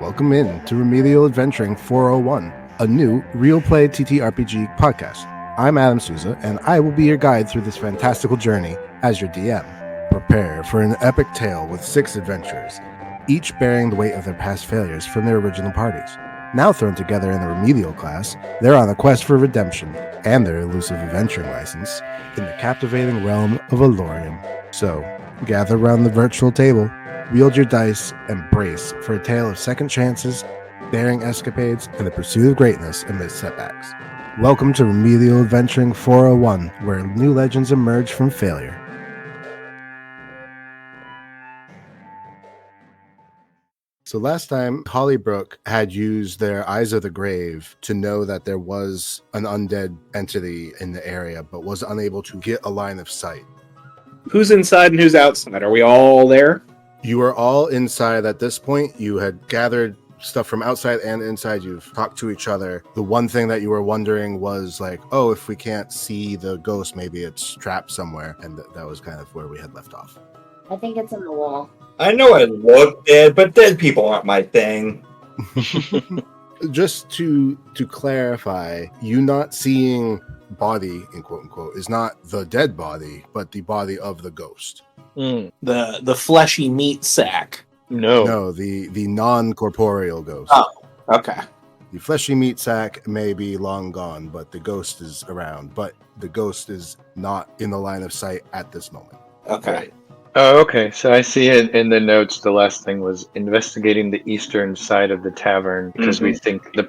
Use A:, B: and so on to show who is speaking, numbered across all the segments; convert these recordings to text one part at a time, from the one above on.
A: Welcome in to Remedial Adventuring 401, a new real play TTRPG podcast. I'm Adam Souza, and I will be your guide through this fantastical journey as your DM. Prepare for an epic tale with 6 adventurers, each bearing the weight of their past failures from their original parties. Now thrown together in the remedial class, they're on a quest for redemption and their elusive adventuring license in the captivating realm of Alorium. So, gather around the virtual table, wield your dice, and brace for a tale of second chances, daring escapades, and the pursuit of greatness amidst setbacks. Welcome to Remedial Adventuring 401, where new legends emerge from failure. So last time, Hollybrook had used their Eyes of the Grave to know that there was an undead entity in the area, but was unable to get a line of sight.
B: Who's inside and who's outside? Are we all there?
A: You are all inside at this point. You had gathered stuff from outside and inside. You've talked to each other. The one thing that you were wondering was like, oh, if we can't see the ghost, maybe it's trapped somewhere. And that was kind of where we had left off.
C: I think it's in the wall.
D: I know I look dead, but dead people aren't my thing.
A: Just to clarify, you not seeing body, in quote unquote, is not the dead body, but the body of the ghost.
B: The fleshy meat sack.
A: No, the non-corporeal ghost.
B: Oh, okay.
A: The fleshy meat sack may be long gone, but the ghost is around. But the ghost is not in the line of sight at this moment.
B: Okay.
E: Right. Oh, okay. So I see it in the notes. The last thing was investigating the eastern side of the tavern because we think the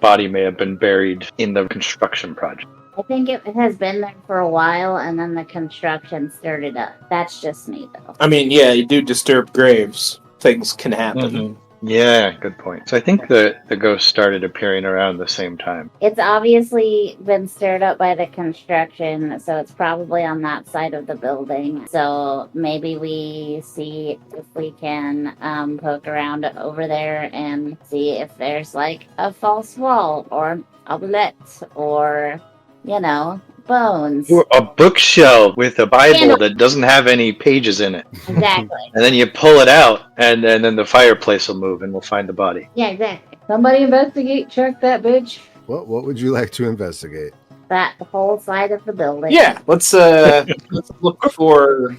E: body may have been buried in the construction project.
C: I think it has been there for a while, and then the construction started up. That's just me, though.
B: I mean, yeah, you do disturb graves. Things can happen.
E: Yeah, good point. So I think the ghost started appearing around the same time.
C: It's obviously been stirred up by the construction, so it's probably on that side of the building. So maybe we see if we can poke around over there and see if there's like a false wall or a bullet or, you know, bones.
E: Or a bookshelf with a Bible that doesn't have any pages in it.
C: Exactly.
E: And then you pull it out, and then the fireplace will move, and we'll find the body.
C: Yeah, exactly. Somebody investigate, check that bitch.
A: What would you like to investigate?
C: That whole side of the building.
B: Yeah, let's look for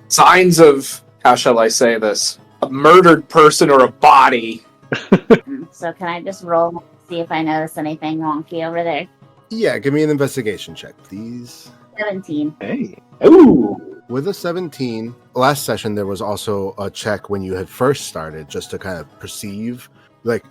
B: signs of, how shall I say this, a murdered person or a body.
C: So can I just roll and see if I notice anything wonky over there?
A: Yeah, give me an investigation check, please.
C: 17.
E: Hey.
B: Ooh.
A: With a 17, last session there was also a check when you had first started, just to kind of perceive.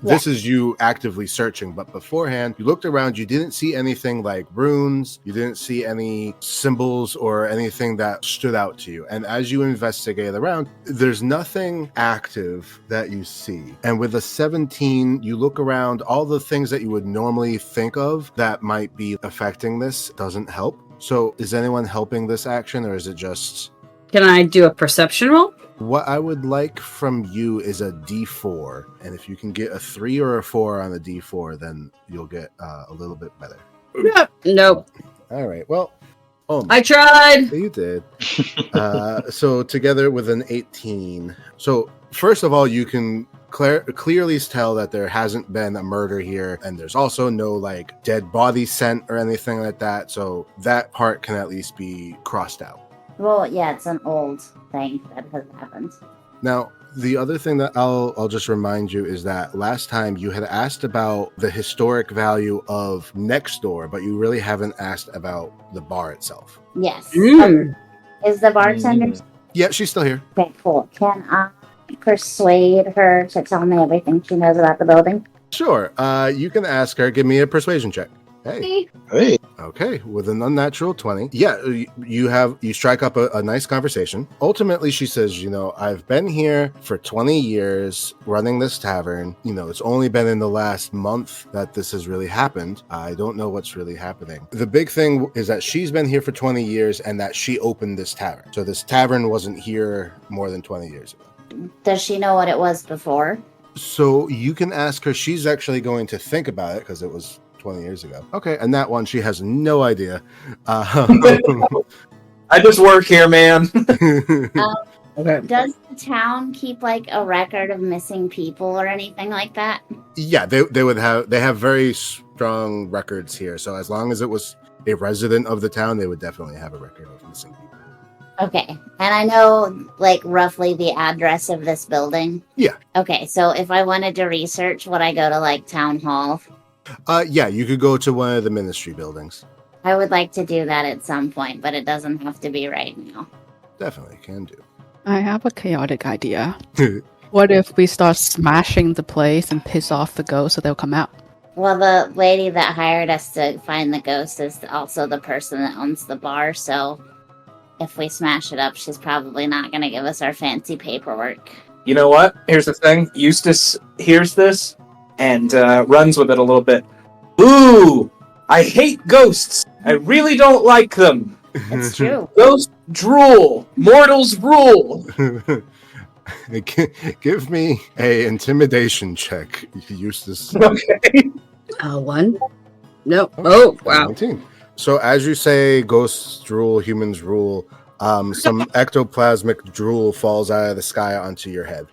A: This is you actively searching, but beforehand, you looked around, you didn't see anything like runes, you didn't see any symbols or anything that stood out to you. And as you investigate around, there's nothing active that you see. And with a 17, you look around, all the things that you would normally think of that might be affecting this doesn't help. So is anyone helping this action, or is it just...
F: Can I do a perception roll?
A: What I would like from you is a D4, and if you can get a 3 or a 4 on the D4, then you'll get a little bit better.
F: Nope.
A: All right, well...
F: I tried!
A: You did. So together with an 18. So first of all, you can clearly tell that there hasn't been a murder here, and there's also no like dead body scent or anything like that, so that part can at least be crossed out.
C: Well, yeah, it's an old thing that has happened.
A: Now, the other thing that I'll just remind you is that last time you had asked about the historic value of next door, but you really haven't asked about the bar itself.
C: Yes. Is the bartender...
A: Yeah, she's still here.
C: Okay, cool. Can I persuade her to tell me everything she knows about the building?
A: Sure. You can ask her. Give me a persuasion check. Hey. Okay, with an unnatural 20. Yeah, you strike up a nice conversation. Ultimately, she says, I've been here for 20 years running this tavern. It's only been in the last month that this has really happened. I don't know what's really happening. The big thing is that she's been here for 20 years and that she opened this tavern. So this tavern wasn't here more than 20 years ago.
C: Does she know what it was before?
A: So you can ask her. She's actually going to think about it because it was 20 years ago. Okay, and that one, she has no idea.
B: I just work here, man.
F: Okay.
C: Does the town keep like a record of missing people or anything like that?
A: Yeah, they have very strong records here. So as long as it was a resident of the town, they would definitely have a record of missing people.
C: Okay. And I know like roughly the address of this building.
A: Yeah.
C: Okay, so if I wanted to research, would I go to like town hall?
A: Yeah, you could go to one of the ministry buildings.
C: I would like to do that at some point, but it doesn't have to be right now.
A: Definitely can do.
G: I have a chaotic idea. What if we start smashing the place and piss off the ghosts so they'll come out?
C: Well, the lady that hired us to find the ghost is also the person that owns the bar, so if we smash it up, she's probably not going to give us our fancy paperwork.
B: You know what? Here's the thing. Eustace hears this and runs with it a little bit. Ooh! I hate ghosts! I really don't like them!
C: It's true.
B: Ghosts drool! Mortals rule!
A: Give me a intimidation check, Eustace.
B: Okay.
F: 1? No. Oh, wow.
A: 19. So as you say, ghosts drool, humans rule. Some ectoplasmic drool falls out of the sky onto your head.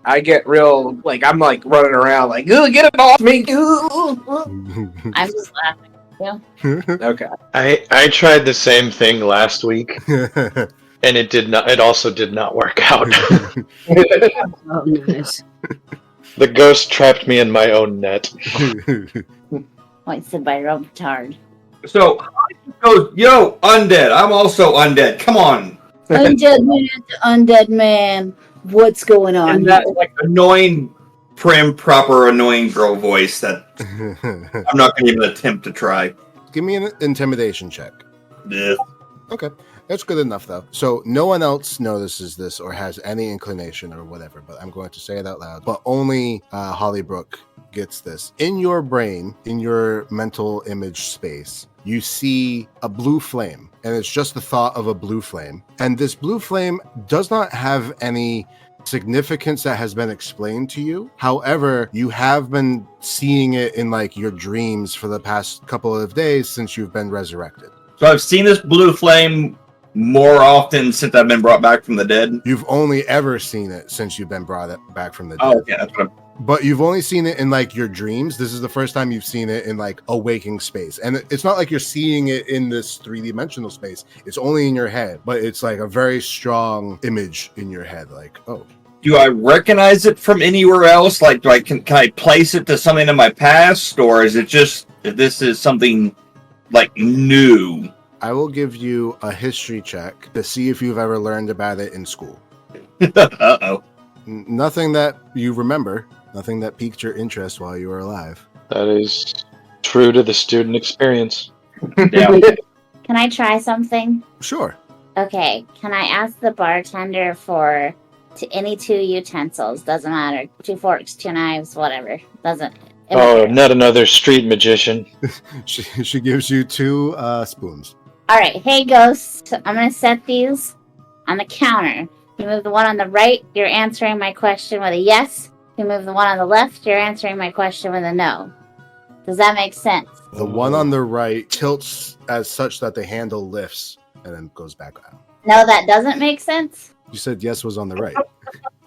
B: I get real, like, I'm like running around, like, "Ugh, get it off me!
C: I'm just laughing.
B: Okay.
E: I tried the same thing last week, and it did not. It also did not work out.
F: Oh, nice.
E: The ghost trapped me in my own net.
C: Hoisted by rope tard.
D: So, yo, undead. I'm also undead. Come on.
C: Undead man to undead man. What's going on?
D: And that like annoying, prim, proper, annoying girl voice that I'm not going to even attempt to try.
A: Give me an intimidation check.
D: Ugh.
A: Okay, that's good enough though. So no one else notices this or has any inclination or whatever, but I'm going to say it out loud. But only Hollybrook gets this. In your brain, in your mental image space, you see a blue flame, and it's just the thought of a blue flame. And this blue flame does not have any significance that has been explained to you. However, you have been seeing it in like your dreams for the past couple of days since you've been resurrected.
D: So I've seen this blue flame more often since I've been brought back from the dead.
A: You've only ever seen it since you've been brought back from the dead.
D: Oh, okay, that's what
A: But you've only seen it in like your dreams. This is the first time you've seen it in like a waking space. And it's not like you're seeing it in this 3-dimensional space. It's only in your head, but it's like a very strong image in your head. Like, oh.
D: Do I recognize it from anywhere else? Like, can I place it to something in my past? Or is it just, this is something like new?
A: I will give you a history check to see if you've ever learned about it in school.
D: Uh-oh.
A: Nothing that you remember. Nothing that piqued your interest while you were alive.
E: That is true to the student experience.
D: Yeah.
C: Can I try something?
A: Sure.
C: Okay, can I ask the bartender for any 2 utensils? Doesn't matter. 2 forks, 2 knives, whatever. Doesn't.
E: Oh, not another street magician.
A: She gives you 2 spoons.
C: All right, hey ghosts, I'm gonna set these on the counter. You move the one on the right, you're answering my question with a yes. You move the one on the left, you're answering my question with a no. Does that make sense?
A: The one on the right tilts as such that the handle lifts and then goes back out.
C: No, that doesn't make sense.
A: You said yes was on the right.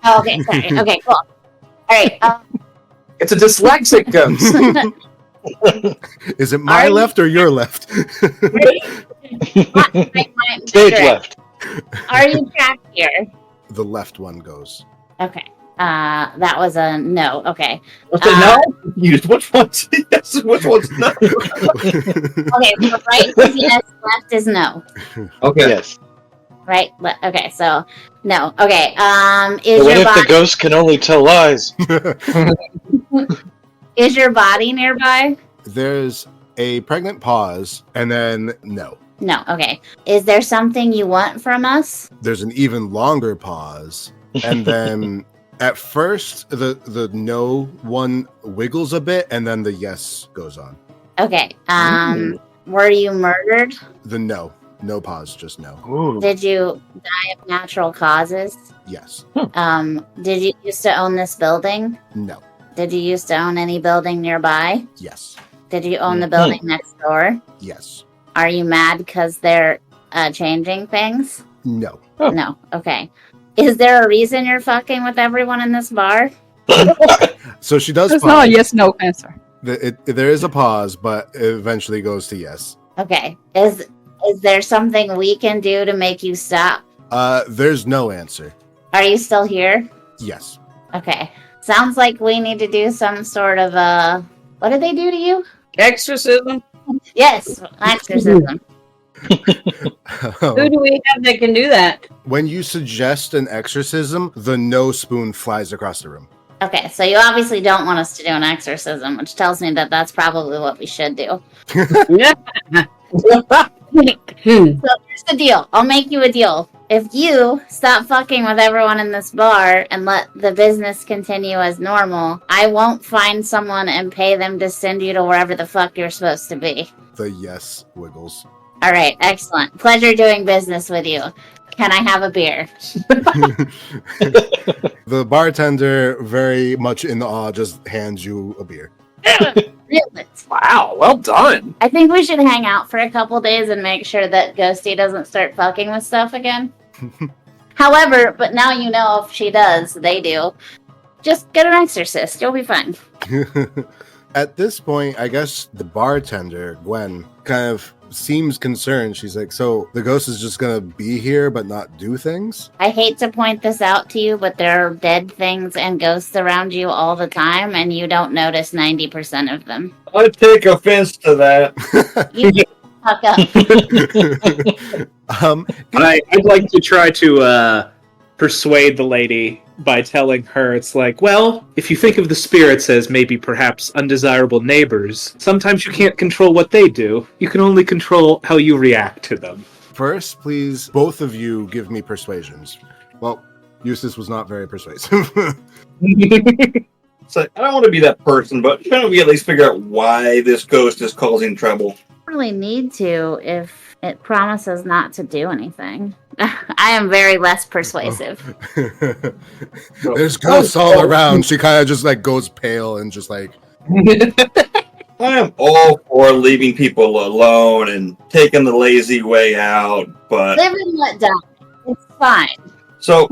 C: Oh, okay, sorry. Okay, cool. All right.
B: It's a dyslexic ghost.
A: Is it my left or your left?
E: Stage left.
C: Are you trapped here?
A: The left one goes.
C: Okay. That was a no. Okay.
D: What's it no? Which one's yes? Which one's no?
C: Okay, so right is yes, left is no.
D: Okay.
E: Yes.
C: Right? Okay, so no. Okay. Is
E: What
C: your
E: if
C: body
E: the ghost can only tell lies?
C: is your body nearby?
A: There's a pregnant pause and then no.
C: No. Okay. Is there something you want from us?
A: There's an even longer pause and then at first the no one wiggles a bit and then the yes goes on.
C: Okay. Were you murdered?
A: The no pause, just no.
E: Ooh.
C: Did you die of natural causes?
A: Yes.
C: Did you used to own this building?
A: No.
C: Did you used to own any building nearby?
A: Yes.
C: Did you own the building next door?
A: Yes.
C: Are you mad because they're changing things?
A: No.
E: Oh.
C: No. Okay. Is there a reason you're fucking with everyone in this bar?
A: So she does
G: It's
A: pause.
G: not a yes/no answer.
A: There is a pause, but it eventually goes to yes.
C: Okay. Is there something we can do to make you stop?
A: There's no answer.
C: Are you still here?
A: Yes.
C: Okay. Sounds like we need to do some sort of what did they do to you?
F: Exorcism?
C: Yes, exorcism.
F: Who do we have that can do that?
A: When you suggest an exorcism, the no spoon flies across the room.
C: Okay, so you obviously don't want us to do an exorcism, which tells me that that's probably what we should do.
F: Yeah.
C: So here's the deal. I'll make you a deal. If you stop fucking with everyone in this bar and let the business continue as normal, I won't find someone and pay them to send you to wherever the fuck you're supposed to be.
A: The yes wiggles.
C: All right, excellent. Pleasure doing business with you. Can I have a beer?
A: The bartender, very much in awe, just hands you a beer.
C: Really?
B: Wow, well done.
C: I think we should hang out for a couple days and make sure that Ghosty doesn't start fucking with stuff again. However, but now you know if she does, they do. Just get an exorcist. You'll be fine.
A: At this point, I guess the bartender, Gwen, kind of seems concerned. She's like, so the ghost is just gonna be here but not do things?
C: I hate to point this out to you, but there are dead things and ghosts around you all the time, and you don't notice 90% of them.
D: I take offense to that.
C: You just fuck up.
B: I'd like to try to persuade the lady by telling her it's like, well, if you think of the spirits as maybe perhaps undesirable neighbors, sometimes you can't control what they do. You can only control how you react to them.
A: First, please, both of you give me persuasions. Well, Eustace was not very persuasive.
D: It's like, I don't want to be that person, but shouldn't we at least figure out why this ghost is causing trouble?
C: Really need to if it promises not to do anything. I am very less persuasive.
A: There's ghosts all around. She kind of just like goes pale and just like...
D: I am all for leaving people alone and taking the lazy way out, but...
C: Live and let die. It's fine.
D: So,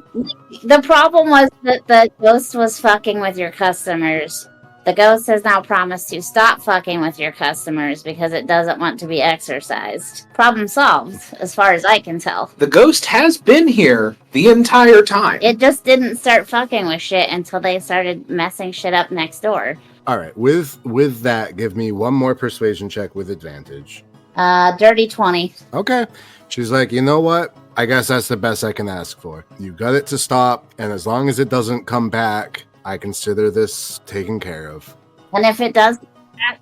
C: The problem was that the ghost was fucking with your customers. The ghost has now promised to stop fucking with your customers because it doesn't want to be exorcised. Problem solved, as far as I can tell.
B: The ghost has been here the entire time.
C: It just didn't start fucking with shit until they started messing shit up next door.
A: All right, with that, give me one more persuasion check with advantage.
C: Dirty 20.
A: Okay. She's like, you know what? I guess that's the best I can ask for. You got it to stop, and as long as it doesn't come back, I consider this taken care of.
C: And if it does,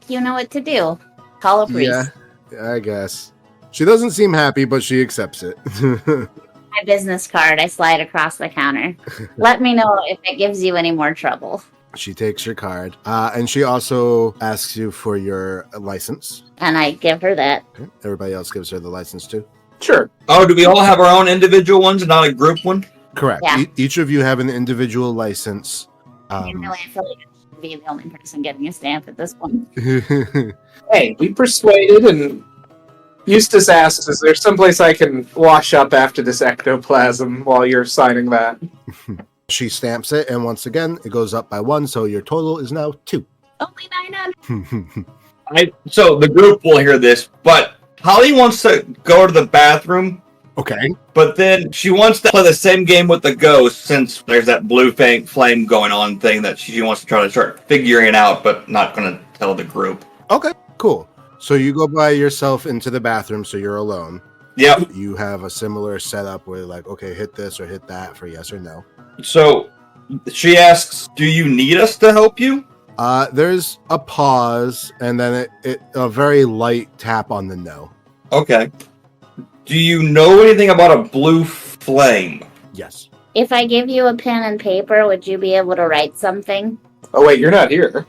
C: you know what to do. Call a priest.
A: Yeah, I guess. She doesn't seem happy, but she accepts it.
C: My business card, I slide across the counter. Let me know if it gives you any more trouble.
A: She takes your card, and she also asks you for your license.
C: And I give her that.
A: Okay. Everybody else gives her the license too?
B: Sure.
D: oh, do we all have our own individual ones and not a group one?
A: Correct.
C: Yeah.
A: Each of you have an individual license.
C: And really, I feel like I should be the only person getting a stamp at this point.
B: Hey, we persuaded, and Eustace asks, is there someplace I can wash up after this ectoplasm while you're signing that?
A: She stamps it, and once again, it goes up by 1, so your total is now 2.
C: Only 900.
D: So the group will hear this, but Holly wants to go to the bathroom,
A: Okay.
D: but then she wants to play the same game with the ghost since there's that blue flame going on thing that she wants to try to start figuring it out, but not going to tell the group.
A: Okay, cool. So you go by yourself into the bathroom, so you're alone.
D: Yep.
A: You have a similar setup where, like, okay, hit this or hit that for yes or no.
D: So she asks, do you need us to help you?
A: There's a pause, and then it a very light tap on the no.
D: Okay. Do you know anything about a blue flame?
A: Yes.
C: If I give you a pen and paper, would you be able to write something?
B: Oh, wait, you're not here.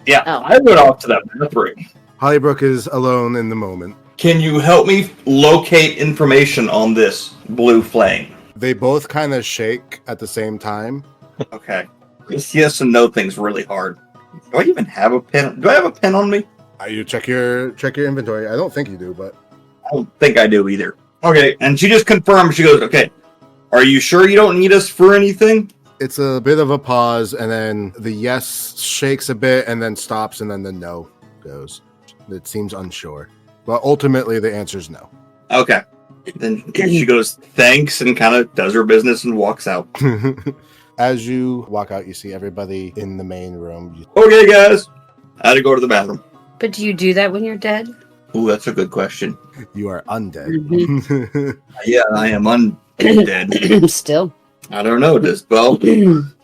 D: Yeah,
C: Oh.
D: I went off to that bathroom.
A: Hollybrook is alone in the moment.
D: Can you help me locate information on this blue flame?
A: They both kind of shake at the same time.
D: Okay. This yes and no thing's really hard. Do I even have a pen? Do I have a pen on me?
A: You check your inventory. I don't think you do, but
D: I don't think I do either. Okay, and she just confirms. She goes, okay, Are you sure you don't need us for anything?
A: It's a bit of a pause, and then the yes shakes a bit, and then stops, and then the no goes. It seems unsure. But ultimately, the answer is no.
D: Okay. Then she goes, thanks, and kind of does her business and walks out.
A: As you walk out, you see everybody in the main room.
D: Okay, guys. I had to go to the bathroom.
F: But do you do that when you're dead?
D: Ooh, that's a good question.
A: You are undead.
D: Yeah, I am undead.
F: Still.
D: I don't know.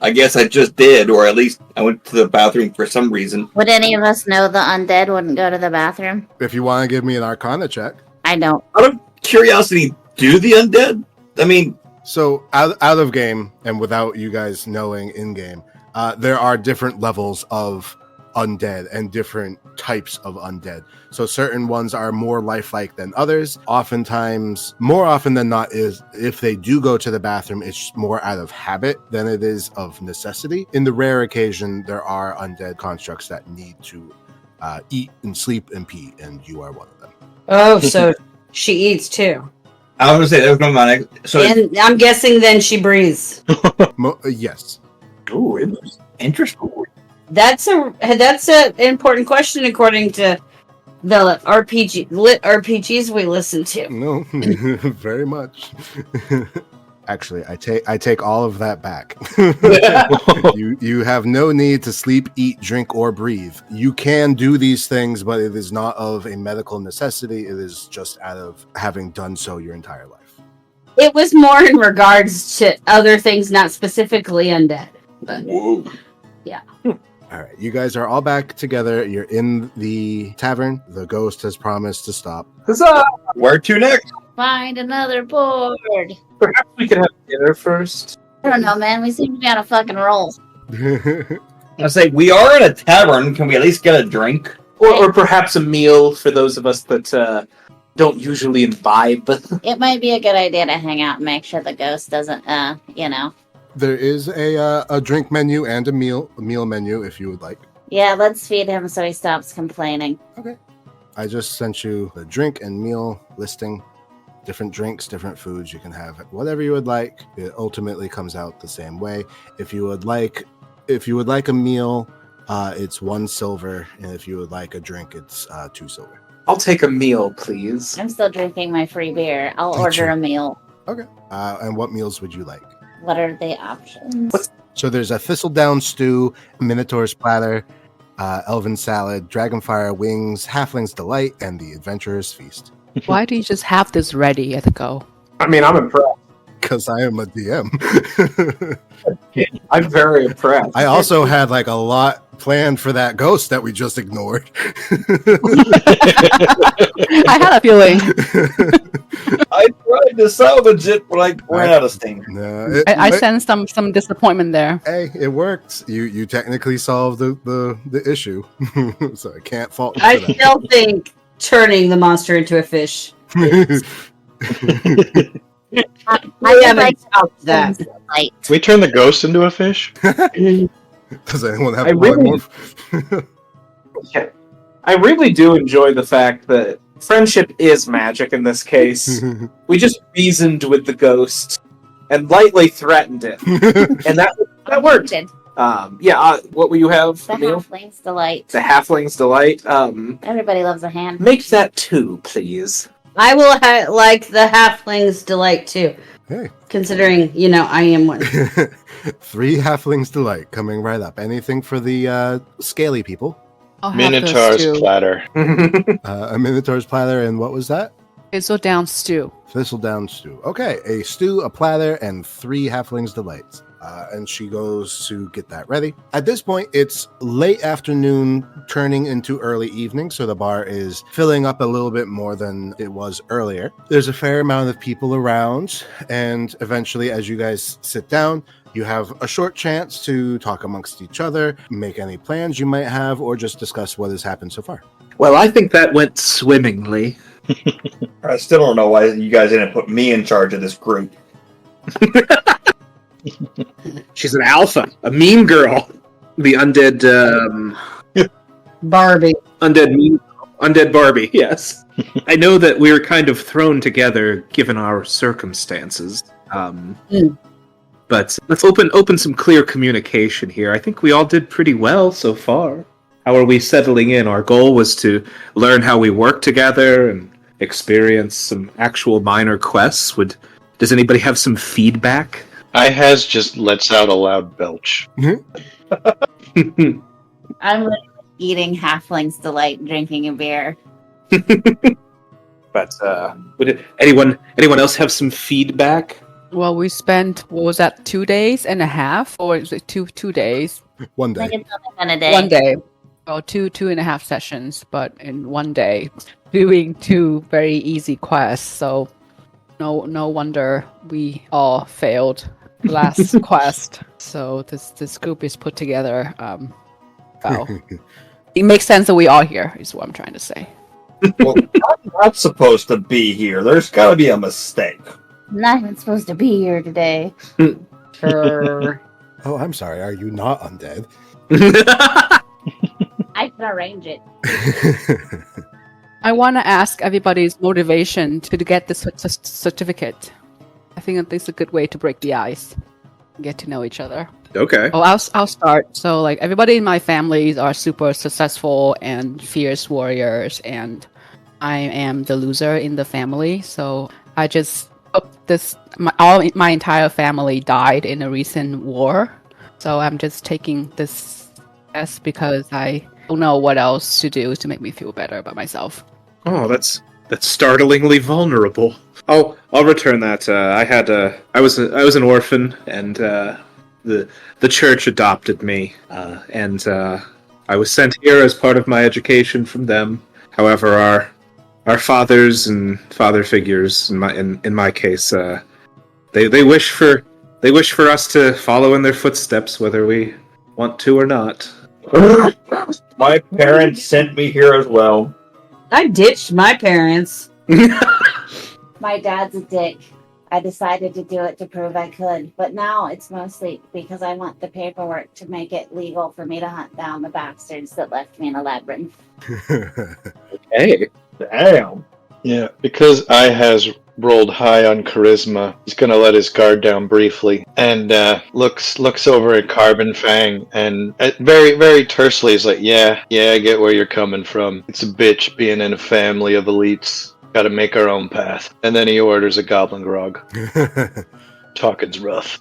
D: I guess I just did, or at least I went to the bathroom for some reason.
C: Would any of us know the undead wouldn't go to the bathroom?
A: If you want to give me an Arcana check.
C: I don't.
D: Out of curiosity, do the undead? I mean...
A: So, out of game, and without you guys knowing in game, there are different levels of undead and different types of undead. So certain ones are more lifelike than others. Oftentimes, more often than not, is if they do go to the bathroom, it's more out of habit than it is of necessity. In the rare occasion, there are undead constructs that need to eat and sleep and pee, and you are one of them.
F: Oh, so she eats too.
D: I was going to say, that was my next... So
F: And I'm guessing then she breathes.
A: Yes.
D: Ooh, interesting.
F: That's an important question according to the lit RPGs we listen to.
A: No, very much. Actually, I take all of that back. You have no need to sleep, eat, drink, or breathe. You can do these things, but it is not of a medical necessity. It is just out of having done so your entire life.
F: It was more in regards to other things, not specifically undead. But
D: Whoa.
F: yeah.
A: All right, you guys are all back together. You're in the tavern. The ghost has promised to stop.
B: Huzzah!
D: Where to next?
C: Find another board.
B: Perhaps we could have dinner first.
C: I don't know, man. We seem to be on a fucking roll.
D: I say, we are in a tavern. Can we at least get a drink?
B: Or perhaps a meal for those of us that don't usually imbibe.
C: It might be a good idea to hang out and make sure the ghost doesn't,
A: There is a drink menu and a meal menu if you would like.
C: Yeah, let's feed him so he stops complaining.
A: Okay. I just sent you the drink and meal listing. Different drinks, different foods. You can have whatever you would like. It ultimately comes out the same way. If you would like a meal, it's 1 silver, and if you would like a drink, it's 2 silver.
B: I'll take a meal, please.
C: I'm still drinking my free beer. I'll order a meal.
A: Okay. And what meals would you like?
C: What are the options?
A: So there's a thistledown stew, Minotaur's platter, elven salad, dragonfire wings, halfling's delight, and the adventurer's feast.
G: Why do you just have this ready at the go?
B: I mean, I'm impressed.
A: Because I am a DM.
B: I'm very impressed.
A: I also had like a lot planned for that ghost that we just ignored.
G: I had a feeling.
D: I tried to salvage it, but I ran out of steam.
A: No,
G: I sensed some disappointment there.
A: Hey, it worked. You technically solved the issue, so I can't fault you
F: I
A: for that.
F: still think turning the monster into a fish.
C: I
F: haven't
C: like
F: stopped that.
C: light.
E: We turn the ghost into a fish?
A: Does anyone have
B: I
A: a
B: really-
A: polymorph?
B: Okay. I really do enjoy the fact that friendship is magic in this case. We just reasoned with the ghost and lightly threatened it, and that worked. What will you have?
C: The
B: a meal?
C: halfling's delight.
B: The halfling's delight.
C: Everybody loves a hand.
B: Make that 2, please.
F: I will like the halfling's delight too.
A: Hey.
F: Considering, I am one.
A: 3 halflings delight coming right up. Anything for the scaly people?
G: I'll have the
E: Minotaur's
G: stew.
E: platter.
A: A Minotaur's platter, and what was that?
G: Thistledown stew.
A: Thistledown stew. Okay, a stew, a platter, and 3 halflings delights. And she goes to get that ready. At this point, it's late afternoon, turning into early evening, so the bar is filling up a little bit more than it was earlier. There's a fair amount of people around, and eventually, as you guys sit down, you have a short chance to talk amongst each other, make any plans you might have, or just discuss what has happened so far.
B: Well, I think that went swimmingly.
D: I still don't know why you guys didn't put me in charge of this group.
B: She's an alpha, a mean girl. The undead,
F: Barbie.
B: undead Barbie. Yes, I know that we were kind of thrown together given our circumstances. But let's open some clear communication here. I think we all did pretty well so far. How are we settling in? Our goal was to learn how we work together and experience some actual minor quests. Does anybody have some feedback?
E: I has just lets out a loud belch.
C: I'm literally eating Halfling's Delight and drinking a beer.
B: But would anyone else have some feedback?
G: Well, we spent, what was that, 2 days and a half? Or is it two days?
A: 1
C: I
A: day.
C: think it's only been a day.
G: 1 day. Well, two and a half sessions, but in 1 day, doing 2 very easy quests. So no wonder we all failed last quest. So this group is put together. Well, it makes sense that we are here, is what I'm trying to say.
D: Well, I'm not supposed to be here. There's got to be a mistake.
C: I'm not even supposed to be here today.
A: Oh, I'm sorry. Are you not undead?
C: I can arrange it.
G: I want to ask everybody's motivation to get this certificate. I think that this is a good way to break the ice, get to know each other.
B: Okay.
G: Oh, I'll start. So, like, everybody in my families are super successful and fierce warriors, and I am the loser in the family. So I just my entire family died in a recent war. So I'm just taking this test because I don't know what else to do to make me feel better about myself.
B: Oh, that's startlingly vulnerable. I'll return that. I was an orphan, and the church adopted me, and I was sent here as part of my education from them. However, our fathers and father figures, in my case, they wish for us to follow in their footsteps, whether we want to or not.
D: My parents sent me here as well.
F: I ditched my parents.
C: My dad's a dick. I decided to do it to prove I could, but now it's mostly because I want the paperwork to make it legal for me to hunt down the bastards that left me in a labyrinth.
B: Hey.
D: Damn.
E: Yeah, because I has rolled high on charisma, he's gonna let his guard down briefly and looks over at Carbon Fang and very, very tersely is like, yeah, I get where you're coming from. It's a bitch being in a family of elites. Gotta make our own path. And then he orders a goblin grog. Talking's rough.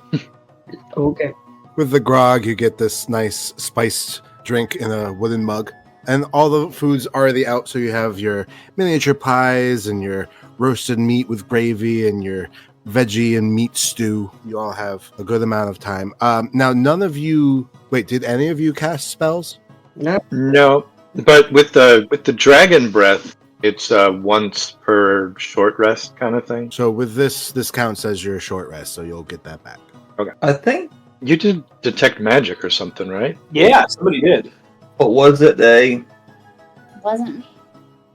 F: Okay.
A: With the grog, you get this nice spiced drink in a wooden mug. And all the food's already out, so you have your miniature pies and your roasted meat with gravy and your veggie and meat stew. You all have a good amount of time. Now, none of you... Wait, did any of you cast spells?
E: No. But with the dragon breath, it's once per short rest kind of thing.
A: So with this counts as your short rest, so you'll get that back.
D: I think,
E: You did detect magic or something, right?
B: Yeah, somebody did.
D: what was it,
C: Wasn't me.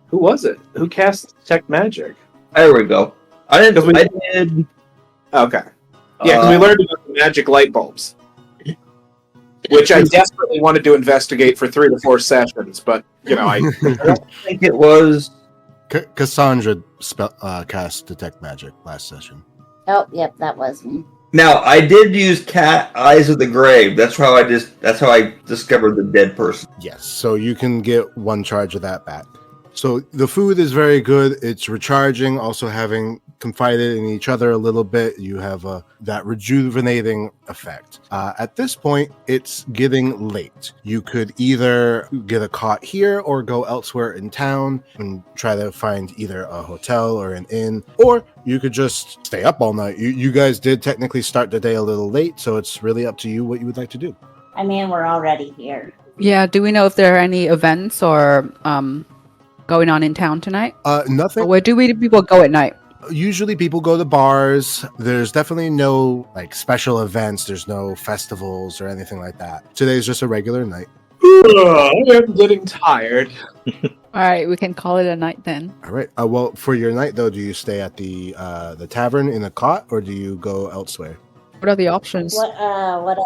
B: Who was it? Who cast Detect Magic?
D: There we go. I did.
B: Okay. Yeah, because we learned about the magic light bulbs, which I desperately wanted to investigate for 3 to 4 sessions, but I
D: don't think it was.
A: Cassandra cast Detect Magic last session.
C: Oh, yep, that was me.
D: Now I did use cat eyes of the grave. That's how I discovered the dead person.
A: Yes, so you can get 1 charge of that back. So the food is very good. It's recharging. Also, having confided in each other a little bit, you have that rejuvenating effect. At this point, it's getting late. You could either get a cot here or go elsewhere in town and try to find either a hotel or an inn, or you could just stay up all night. You guys did technically start the day a little late, so it's really up to you what you would like to do.
C: I mean, we're already here.
G: Yeah, do we know if there are any events or going on in town tonight?
A: Nothing.
G: Or where do people go at night?
A: Usually people go to bars. There's definitely no special events. There's no festivals or anything like that. Today's just a regular night.
B: I'm getting tired.
G: All right, we can call it a night then.
A: All right. Well, for your night though, do you stay at the tavern in a cot or do you go elsewhere?
G: What are the options?
C: What other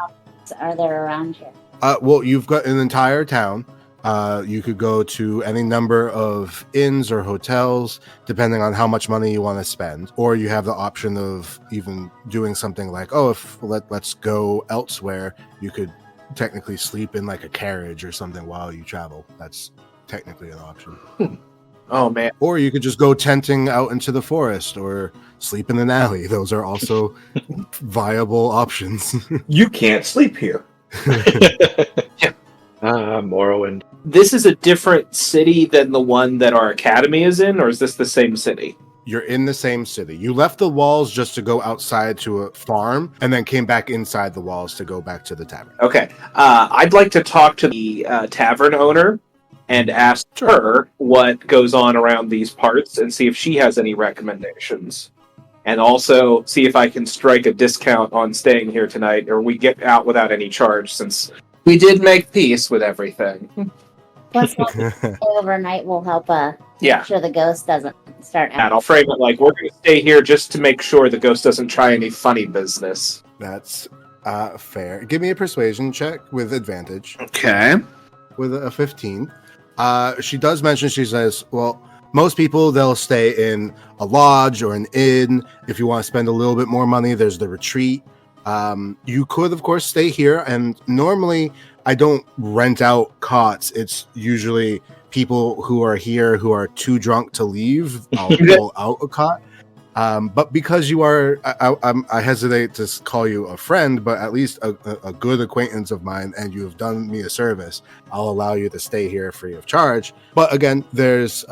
C: options are there around here?
A: Well, you've got an entire town. You could go to any number of inns or hotels, depending on how much money you want to spend. Or you have the option of even doing something like, let's go elsewhere. You could technically sleep in like a carriage or something while you travel. That's technically an option.
B: Oh man.
A: Or you could just go tenting out into the forest or sleep in an alley. Those are also viable options.
D: You can't sleep here.
E: Morrowind.
B: This is a different city than the one that our academy is in, or is this the same city?
A: You're in the same city. You left the walls just to go outside to a farm and then came back inside the walls to go back to the tavern.
B: Okay. I'd like to talk to the tavern owner and ask her what goes on around these parts and see if she has any recommendations. And also see if I can strike a discount on staying here tonight, or we get out without any charge, since we did make peace with everything.
C: Plus, overnight will help
B: Yeah.
C: make sure the ghost doesn't start
B: And I'll frame it like we're going to stay here just to make sure the ghost doesn't try any funny business.
A: That's fair. Give me a persuasion check with advantage.
B: Okay.
A: With a 15. She does mention, she says, well, most people, they'll stay in a lodge or an inn. If you want to spend a little bit more money, there's the retreat. You could, of course, stay here. And normally, I don't rent out cots. It's usually people who are here who are too drunk to leave. I'll pull out a cot. But because you are, I hesitate to call you a friend, but at least a good acquaintance of mine, and you have done me a service, I'll allow you to stay here free of charge. But again, there's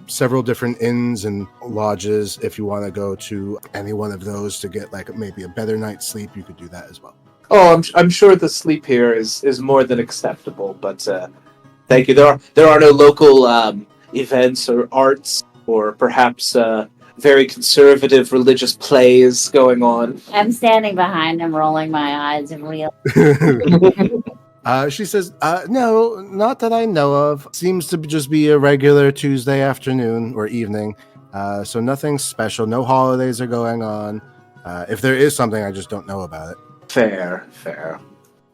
A: several different inns and lodges. If you want to go to any one of those to get like maybe a better night's sleep, you could do that as well.
B: Oh, I'm sure the sleep here is more than acceptable, but thank you. There are no local events or arts, or perhaps very conservative religious plays going on.
C: I'm standing behind him, rolling my eyes and real.
A: She says, no, not that I know of. Seems to just be a regular Tuesday afternoon or evening. So nothing special. No holidays are going on. If there is something, I just don't know about it.
B: Fair.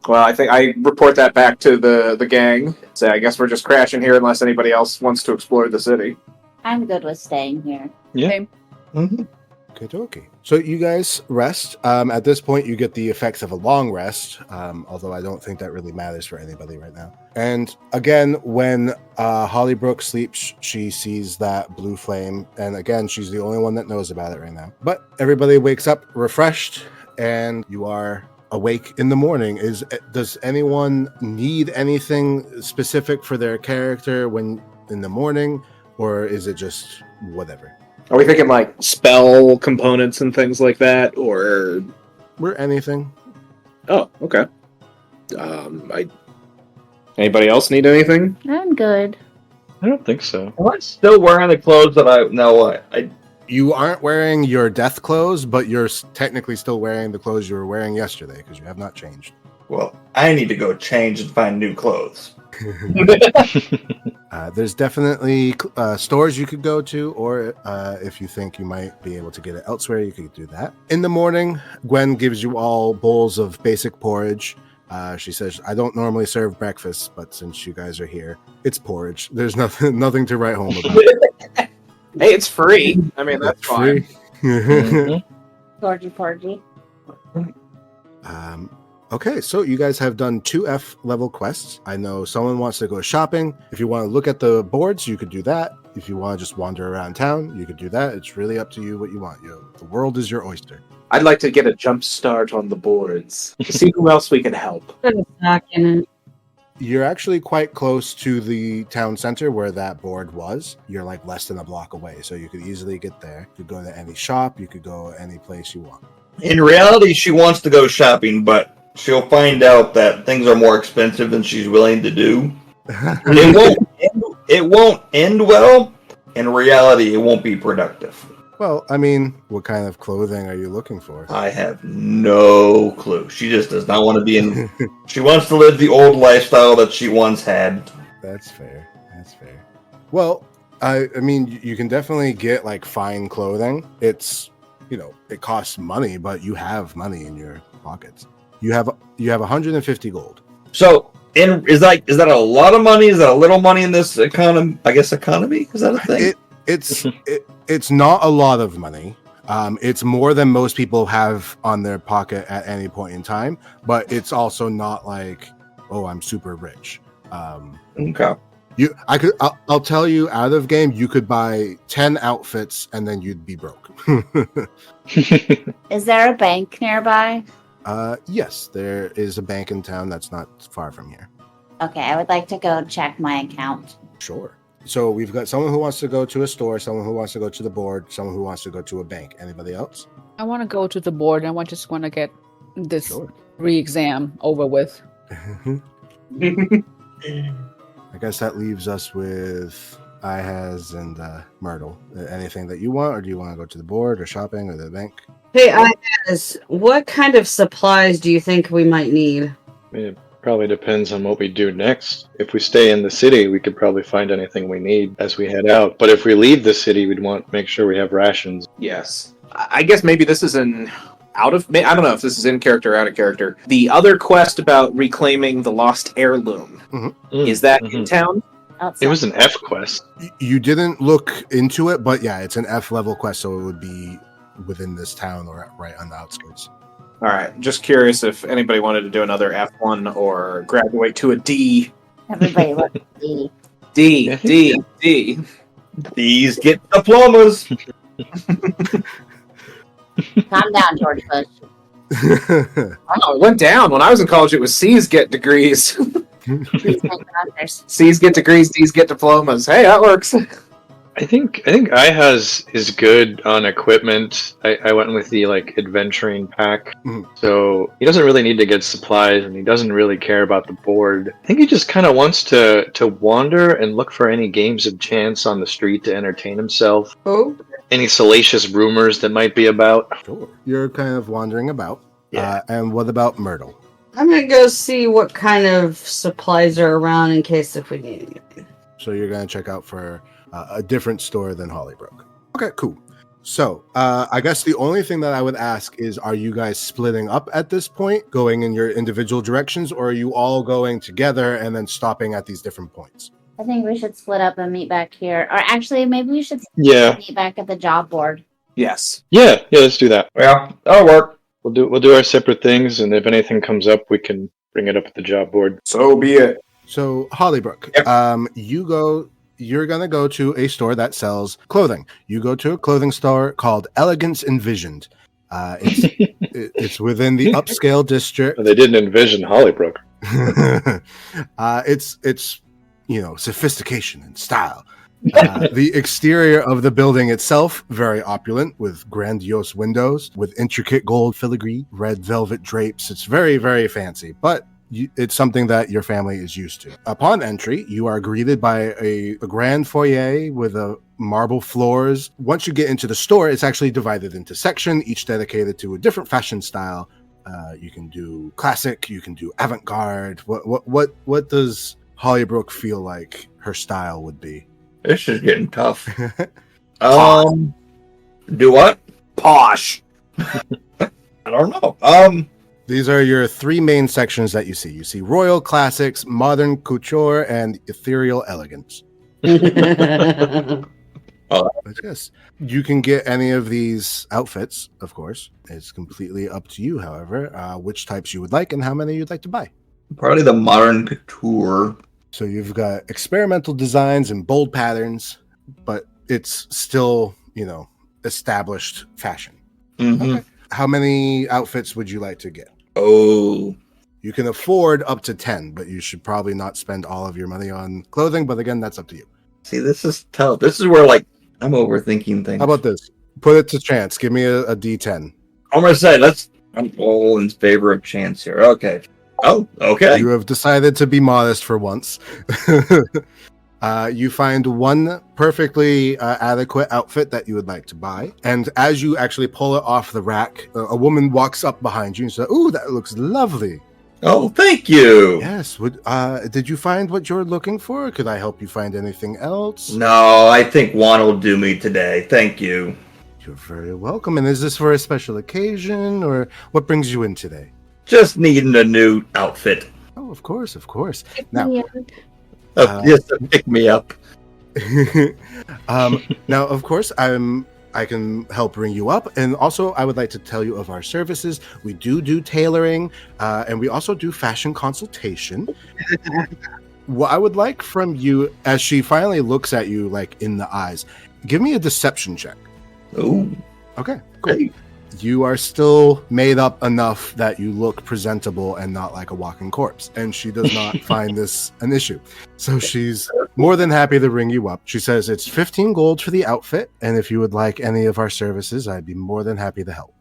B: Well, I think I report that back to the gang. So I guess we're just crashing here unless anybody else wants to explore the city.
C: I'm good with staying here.
E: Yeah.
G: Same.
A: Good, okay. So you guys rest. At this point, you get the effects of a long rest, although I don't think that really matters for anybody right now. And again, when Hollybrook sleeps, she sees that blue flame. And again, she's the only one that knows about it right now. But everybody wakes up refreshed, and you are awake in the morning. Does anyone need anything specific for their character when in the morning, or is it just whatever?
B: Are we thinking like spell components and things like that, or
A: anything?
B: Oh, okay. Anybody else need anything?
C: I'm good.
E: I don't think so.
D: Am I still wearing the clothes that I
A: You aren't wearing your death clothes, but you're technically still wearing the clothes you were wearing yesterday because you have not changed.
D: Well, I need to go change and find new clothes.
A: There's definitely stores you could go to, or if you think you might be able to get it elsewhere, you could do that. In the morning, Gwen gives you all bowls of basic porridge. She says, I don't normally serve breakfast, but since you guys are here, it's porridge. There's nothing to write home about.
B: Hey, it's free. I mean, that's fine.
C: Porgy.
A: Okay, so you guys have done 2 F level quests. I know someone wants to go shopping. If you want to look at the boards, you could do that. If you want to just wander around town, you could do that. It's really up to you what you want. The world is your oyster.
B: I'd like to get a jump start on the boards to see who else we can help.
F: Put a stock in it.
A: You're actually quite close to the town center where that board was. You're like less than a block away, so you could easily get there. You could go to any shop. You could go any place you want.
D: In reality, she wants to go shopping, but she'll find out that things are more expensive than she's willing to do. It won't end well. In reality, it won't be productive.
A: Well, I mean, what kind of clothing are you looking for?
D: I have no clue. She just does not want to be in. She wants to live the old lifestyle that she once had.
A: That's fair. Well, I mean, you can definitely get like fine clothing. It's, it costs money, but you have money in your pockets. You have 150 gold.
D: So And is that a lot of money? Is that a little money in this economy? I guess economy, is that a thing?
A: It's not a lot of money. It's more than most people have on their pocket at any point in time, but it's also not like, oh, I'm super rich.
D: Okay.
A: I'll tell you, out of game, you could buy 10 outfits and then you'd be broke.
C: Is there a bank nearby?
A: Yes, there is a bank in town that's not far from here.
C: Okay, I would like to go check my account.
A: Sure. So we've got someone who wants to go to a store, someone who wants to go to the board, someone who wants to go to a bank. Anybody else?
G: I want to go to the board. I just want to get this
A: Sure.
G: re-exam over with.
A: I guess that leaves us with Ihaz and Myrtle. Anything that you want, or do you want to go to the board or shopping or the bank?
F: Hey, Ines, what kind of supplies do you think we might need?
E: It probably depends on what we do next. If we stay in the city, we could probably find anything we need as we head out. But if we leave the city, we'd want to make sure we have rations.
H: Yes. I guess maybe this is I don't know if this is in character or out of character. The other quest about reclaiming the lost heirloom. Is that in town?
E: It was an F quest.
A: You didn't look into it, but yeah, it's an F level quest, so it would be within this town or right on the outskirts.
H: All right. Just curious if anybody wanted to do another F1 or graduate to a D.
C: Everybody look at D.
H: D.
D: These get diplomas.
C: Calm down, George Bush.
H: Oh, it went down. When I was in college, it was C's get degrees.
C: Please make honors.
H: C's get degrees, D's get diplomas. Hey, that works.
E: I think Ihaz is good on equipment. I went with the adventuring pack. So he doesn't really need to get supplies, and he doesn't really care about the board. I think he just kind of wants to wander and look for any games of chance on the street to entertain himself.
F: Oh,
E: Any salacious rumors that might be about.
A: Sure. You're kind of wandering about.
E: Yeah.
A: And what about Myrtle?
F: I'm gonna go see what kind of supplies are around in case if we need anything.
A: So you're going to check out for a different store than Hollybrook. Okay, cool. So I guess the only thing that I would ask is, are you guys splitting up at this point, going in your individual directions, or are you all going together and then stopping at these different points?
C: I think we should split up and meet back here. Or actually, maybe we should meet back at the job board.
H: Yes.
E: Yeah, let's do that.
D: Yeah, that'll work.
E: We'll do our separate things, and if anything comes up, we can bring it up at the job board.
H: So be it.
A: So Hollybrook, you're going to go to a store that sells clothing. You go to a clothing store called Elegance Envisioned. It's within the upscale district.
E: They didn't envision Hollybrook.
A: It's sophistication and style. The exterior of the building itself, very opulent, with grandiose windows, with intricate gold filigree, red velvet drapes. It's very, very fancy, but it's something that your family is used to. Upon entry, you are greeted by a grand foyer with marble floors. Once you get into the store, it's actually divided into sections, each dedicated to a different fashion style. You can do classic, you can do avant-garde. What does Hollybrook feel like her style would be?
D: This is getting tough. Do what?
H: Posh.
D: I don't know.
A: These are your three main sections that you see. You see royal classics, modern couture, and ethereal elegance. Yes, you can get any of these outfits, of course. It's completely up to you, however, which types you would like and how many you'd like to buy.
D: Probably the modern couture.
A: So you've got experimental designs and bold patterns, but it's still, established fashion.
D: Mm-hmm.
A: Okay. How many outfits would you like to get?
D: Oh.
A: You can afford up to 10, but you should probably not spend all of your money on clothing. But again, that's up to you.
D: See, this is tough. This is where, I'm overthinking things.
A: How about this? Put it to chance. Give me a D10.
D: I'm going to say, I'm all in favor of chance here. Okay. Oh, okay.
A: You have decided to be modest for once. You find one perfectly adequate outfit that you would like to buy. And as you actually pull it off the rack, a woman walks up behind you and says, "Ooh, that looks lovely."
D: Oh, thank you.
A: Yes. Did you find what you're looking for? Could I help you find anything else?
D: No, I think one will do me today. Thank you.
A: You're very welcome. And is this for a special occasion, or what brings you in today?
D: Just needing a new outfit.
A: Oh, of course, of course. Now,
D: Yes, pick me up.
A: now, of course, I can help bring you up, and also I would like to tell you of our services. We do tailoring, and we also do fashion consultation. What I would like from you, as she finally looks at you like in the eyes, give me a deception check.
D: Oh,
A: Okay, cool.
D: great.
A: You are still made up enough that you look presentable and not like a walking corpse. And she does not find this an issue. So she's more than happy to ring you up. She says it's 15 gold for the outfit. And if you would like any of our services, I'd be more than happy to help.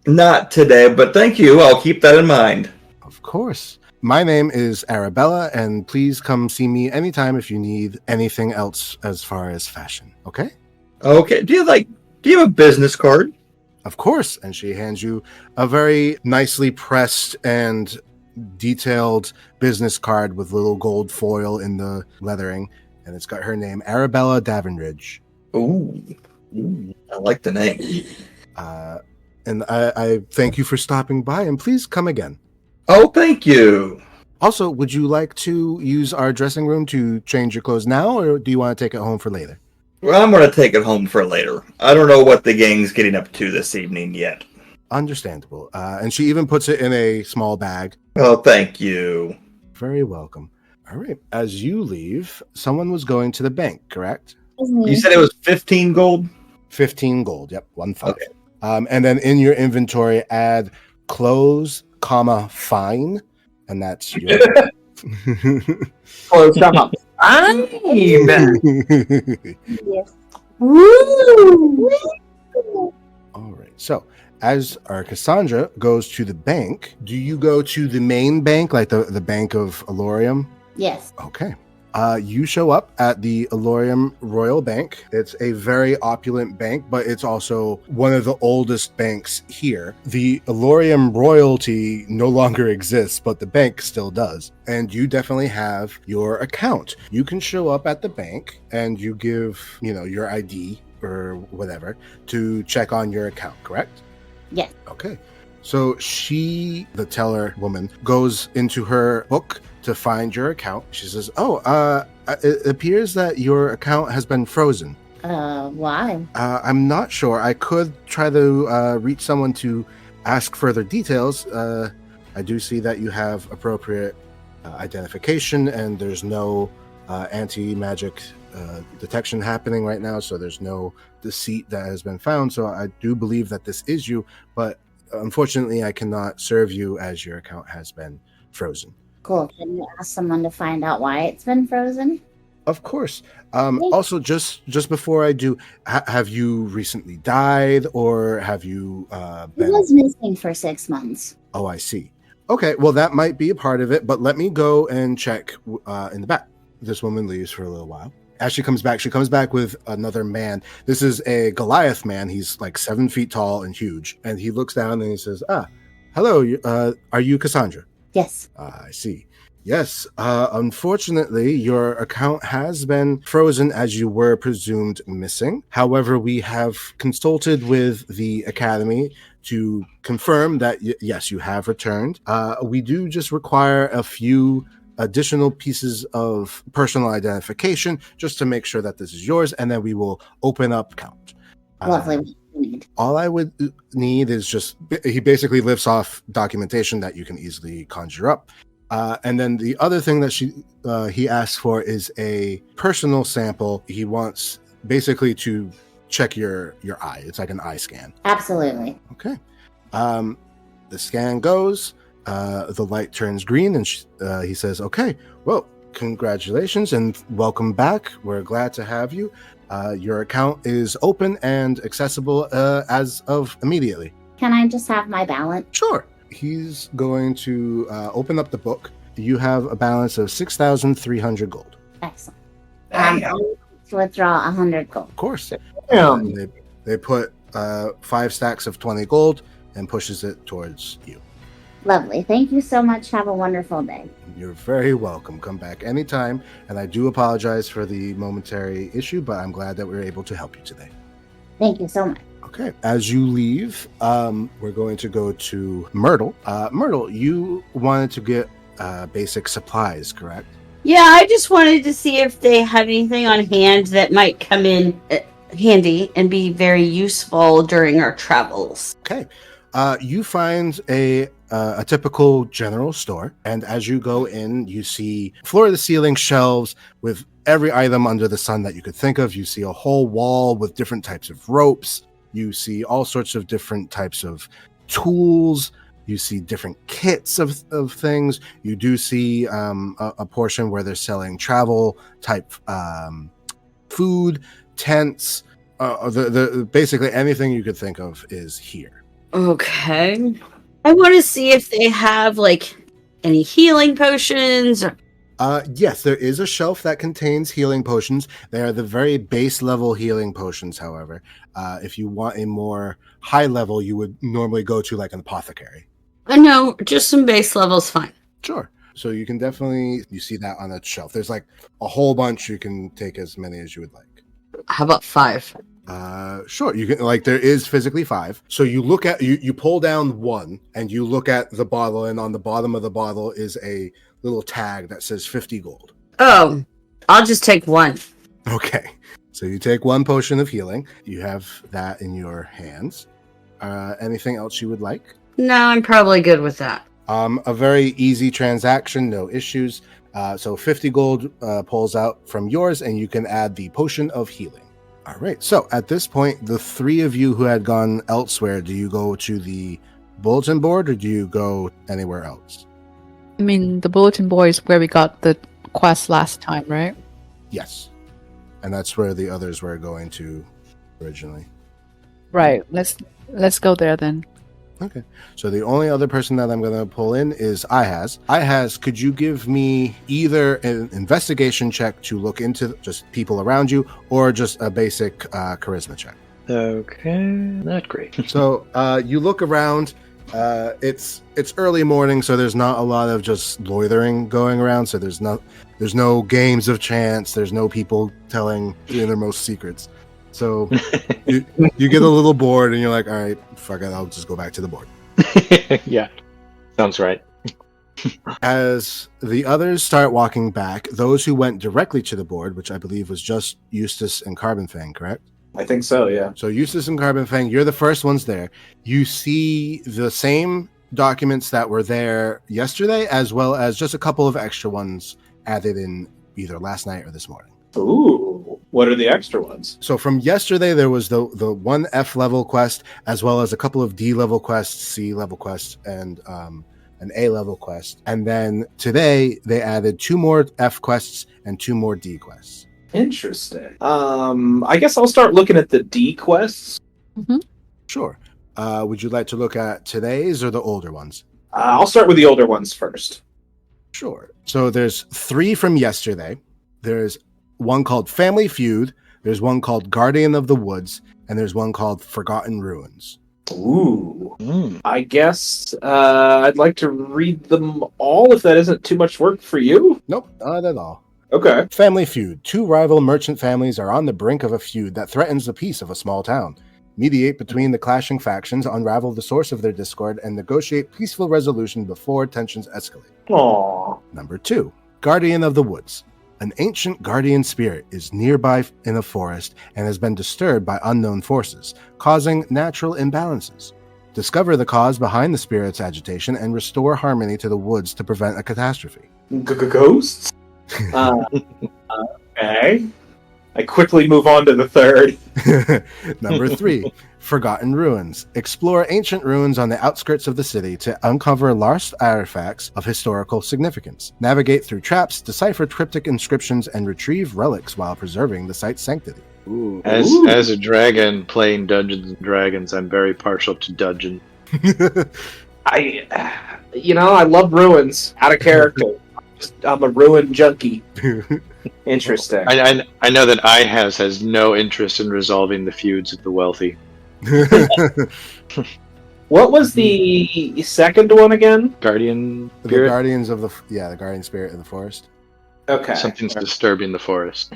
D: Not today, but thank you. I'll keep that in mind.
A: Of course. My name is Arabella, and please come see me anytime if you need anything else as far as fashion. Okay?
D: Okay. Do you have a business card?
A: Of course. And she hands you a very nicely pressed and detailed business card with little gold foil in the leathering. And it's got her name, Arabella Davenridge.
D: Ooh, I like the name.
A: And I thank you for stopping by, and please come again.
D: Oh, thank you.
A: Also, would you like to use our dressing room to change your clothes now, or do you want to take it home for later?
D: Well, I'm going to take it home for later. I don't know what the gang's getting up to this evening yet.
A: Understandable. And she even puts it in a small bag.
D: Oh, thank you.
A: Very welcome. All right. As you leave, someone was going to the bank, correct?
D: You said it was 15 gold?
A: 15 gold. Yep. 1-5.
D: Okay.
A: And then in your inventory, add clothes, fine. And that's your...
H: Close up. Fine.
C: Yes.
F: Woo!
A: All right. So as our Cassandra goes to the bank, do you go to the main bank, like the Bank of Alorium?
C: Yes.
A: Okay. You show up at the Alorium Royal Bank. It's a very opulent bank, but it's also one of the oldest banks here. The Alorium royalty no longer exists, but the bank still does. And you definitely have your account. You can show up at the bank and you give, your ID or whatever to check on your account, correct?
C: Yes.
A: Okay. So the teller woman, goes into her book to find your account. She says, it appears that your account has been frozen.
C: Why?
A: I'm not sure. I could try to reach someone to ask further details. I do see that you have appropriate identification, and there's no anti-magic detection happening right now, so there's no deceit that has been found. So I do believe that this is you, but unfortunately, I cannot serve you as your account has been frozen.
C: Cool. Can you ask someone to find out why it's been frozen?
A: Of course. Also, just before I do, have you recently died, or have you
C: He was missing for 6 months.
A: Oh, I see. Okay, well, that might be a part of it, but let me go and check in the back. This woman leaves for a little while. As she comes back with another man. This is a Goliath man. He's like 7 feet tall and huge. And he looks down and he says, hello, are you Cassandra?
C: Yes.
A: I see. Yes. Unfortunately, your account has been frozen as you were presumed missing. However, we have consulted with the Academy to confirm that, yes, you have returned. We do just require a few additional pieces of personal identification just to make sure that this is yours, and then we will open up account.
C: Lovely.
A: All I would need is he basically lists off documentation that you can easily conjure up. And then the other thing that he asks for is a personal sample. He wants basically to check your eye. It's like an eye scan.
C: Absolutely.
A: Okay. The scan goes. The light turns green, and he says, okay, well, congratulations and welcome back. We're glad to have you. Your account is open and accessible as of immediately.
C: Can I just have my balance?
A: Sure. He's going to open up the book. You have a balance of 6,300 gold.
C: Excellent. I need to withdraw 100 gold.
A: Of course.
H: Damn.
A: They put 5 stacks of 20 gold and pushes it towards you.
C: Lovely. Thank you so much. Have a wonderful day.
A: You're very welcome. Come back anytime. And I do apologize for the momentary issue, but I'm glad that we were able to help you today.
C: Thank you so much.
A: Okay. As you leave, we're going to go to Myrtle. Myrtle, you wanted to get basic supplies, correct?
F: Yeah, I just wanted to see if they had anything on hand that might come in handy and be very useful during our travels.
A: Okay. You find a typical general store, and as you go in, you see floor-to-the-ceiling shelves with every item under the sun that you could think of. You see a whole wall with different types of ropes. You see all sorts of different types of tools. You see different kits of things. You do see a portion where they're selling travel type food, tents. Basically anything you could think of is here.
F: Okay. I want to see if they have like any healing potions.
A: Yes, there is a shelf that contains healing potions. They are the very base level healing potions, however. If you want a more high level, you would normally go to like an apothecary.
F: No, just some base levels, fine.
A: Sure. So you can definitely, you see that on that shelf. There's like a whole bunch. You can take as many as you would like.
F: How about 5?
A: Sure. You can, like, there is physically 5. So you look at, you pull down one and you look at the bottle, and on the bottom of the bottle is a little tag that says 50 gold.
F: Oh, I'll just take 1.
A: Okay. So you take 1 potion of healing. You have that in your hands. Anything else you would like?
F: No, I'm probably good with that.
A: A very easy transaction, no issues. So 50 gold pulls out from yours, and you can add the potion of healing. All right. So at this point, the 3 of you who had gone elsewhere, do you go to the bulletin board or do you go anywhere else?
G: I mean, the bulletin board is where we got the quest last time, right?
A: Yes. And that's where the others were going to originally.
G: Right. Let's go there then.
A: Okay. So the only other person that I'm going to pull in is Ihaz. Ihaz, could you give me either an investigation check to look into just people around you, or just a basic charisma check?
E: Okay, not great.
A: So you look around. It's early morning, so there's not a lot of just loitering going around. So there's no games of chance. There's no people telling the innermost secrets. So you get a little bored, and you're like, all right, fuck it, I'll just go back to the board.
E: Yeah, sounds right.
A: As the others start walking back, those who went directly to the board, which I believe was just Eustace and Carbonfang, correct?
H: I think so, yeah.
A: So Eustace and Carbonfang, you're the first ones there. You see the same documents that were there yesterday, as well as just a couple of extra ones added in either last night or this morning.
H: Ooh, what are the extra ones?
A: So from yesterday, there was the one F level quest, as well as a couple of D level quests, C level quests, and an A level quest. And then today, they added 2 more F quests and 2 more D quests.
H: Interesting. I guess I'll start looking at the D quests.
G: Mm-hmm.
A: Sure. Would you like to look at today's or the older ones?
H: I'll start with the older ones first.
A: Sure. So there's 3 from yesterday. There's one called Family Feud, there's one called Guardian of the Woods, and there's one called Forgotten Ruins.
H: Ooh. I guess I'd like to read them all if that isn't too much work for you.
A: Nope, not at all.
H: Okay.
A: Family Feud. 2 rival merchant families are on the brink of a feud that threatens the peace of a small town. Mediate between the clashing factions, unravel the source of their discord, and negotiate peaceful resolution before tensions escalate.
H: Aww.
A: Number 2, Guardian of the Woods. An ancient guardian spirit is nearby in a forest and has been disturbed by unknown forces, causing natural imbalances. Discover the cause behind the spirit's agitation and restore harmony to the woods to prevent a catastrophe.
H: Ghosts? Okay. I quickly move on to the third.
A: Number 3, Forgotten Ruins. Explore ancient ruins on the outskirts of the city to uncover lost artifacts of historical significance. Navigate through traps, decipher cryptic inscriptions, and retrieve relics while preserving the site's sanctity.
E: Ooh. As a dragon playing Dungeons and Dragons, I'm very partial to dungeon.
H: I love ruins. Out of character. I'm a ruin junkie. Interesting.
E: I know that Ihaz has no interest in resolving the feuds of the wealthy.
H: What was the second one again?
E: Guardian
A: The
E: spirit?
A: Guardians of the Guardian Spirit of the Forest.
H: Okay.
E: Something's disturbing the forest.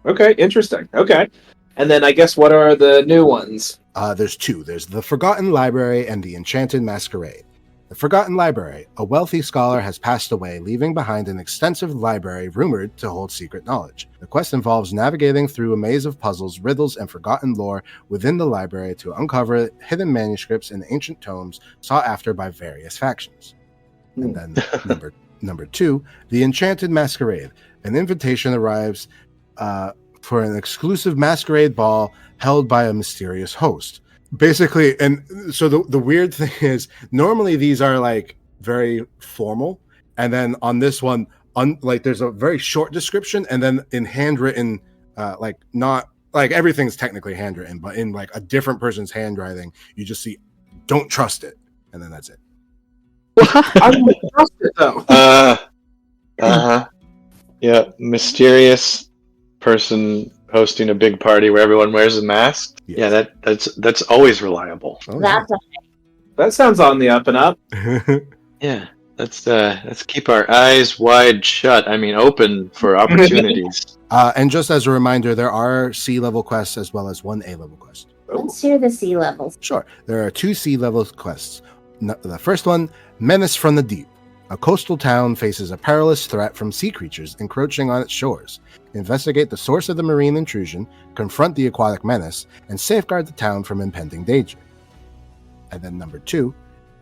H: Okay, interesting. Okay. And then I guess what are the new ones?
A: There's 2. There's the Forgotten Library and the Enchanted Masquerade. The Forgotten Library. A wealthy scholar has passed away, leaving behind an extensive library rumored to hold secret knowledge. The quest involves navigating through a maze of puzzles, riddles, and forgotten lore within the library to uncover hidden manuscripts and ancient tomes sought after by various factions. And then number 2, The Enchanted Masquerade. An invitation arrives for an exclusive masquerade ball held by a mysterious host. Basically, and so the weird thing is, normally these are like very formal, and then on this one, like there's a very short description, and then in handwritten, like not like everything's technically handwritten, but in like a different person's handwriting, you just see, "Don't trust it," and then that's it.
H: I don't trust it though.
E: Yeah, mysterious person hosting a big party where everyone wears a mask.
A: Yes.
E: Yeah, that's always reliable.
A: Oh,
C: That's
H: That sounds on the up and up.
E: Yeah, let's keep our eyes wide shut. I mean, open for opportunities.
A: and just as a reminder, there are C-level quests as well as one A-level quest.
C: Let's hear the sea levels.
A: Sure. There are 2 C-level quests. The first one, Menace from the Deep. A coastal town faces a perilous threat from sea creatures encroaching on its shores. Investigate the source of the marine intrusion, confront the aquatic menace, and safeguard the town from impending danger. And then number 2,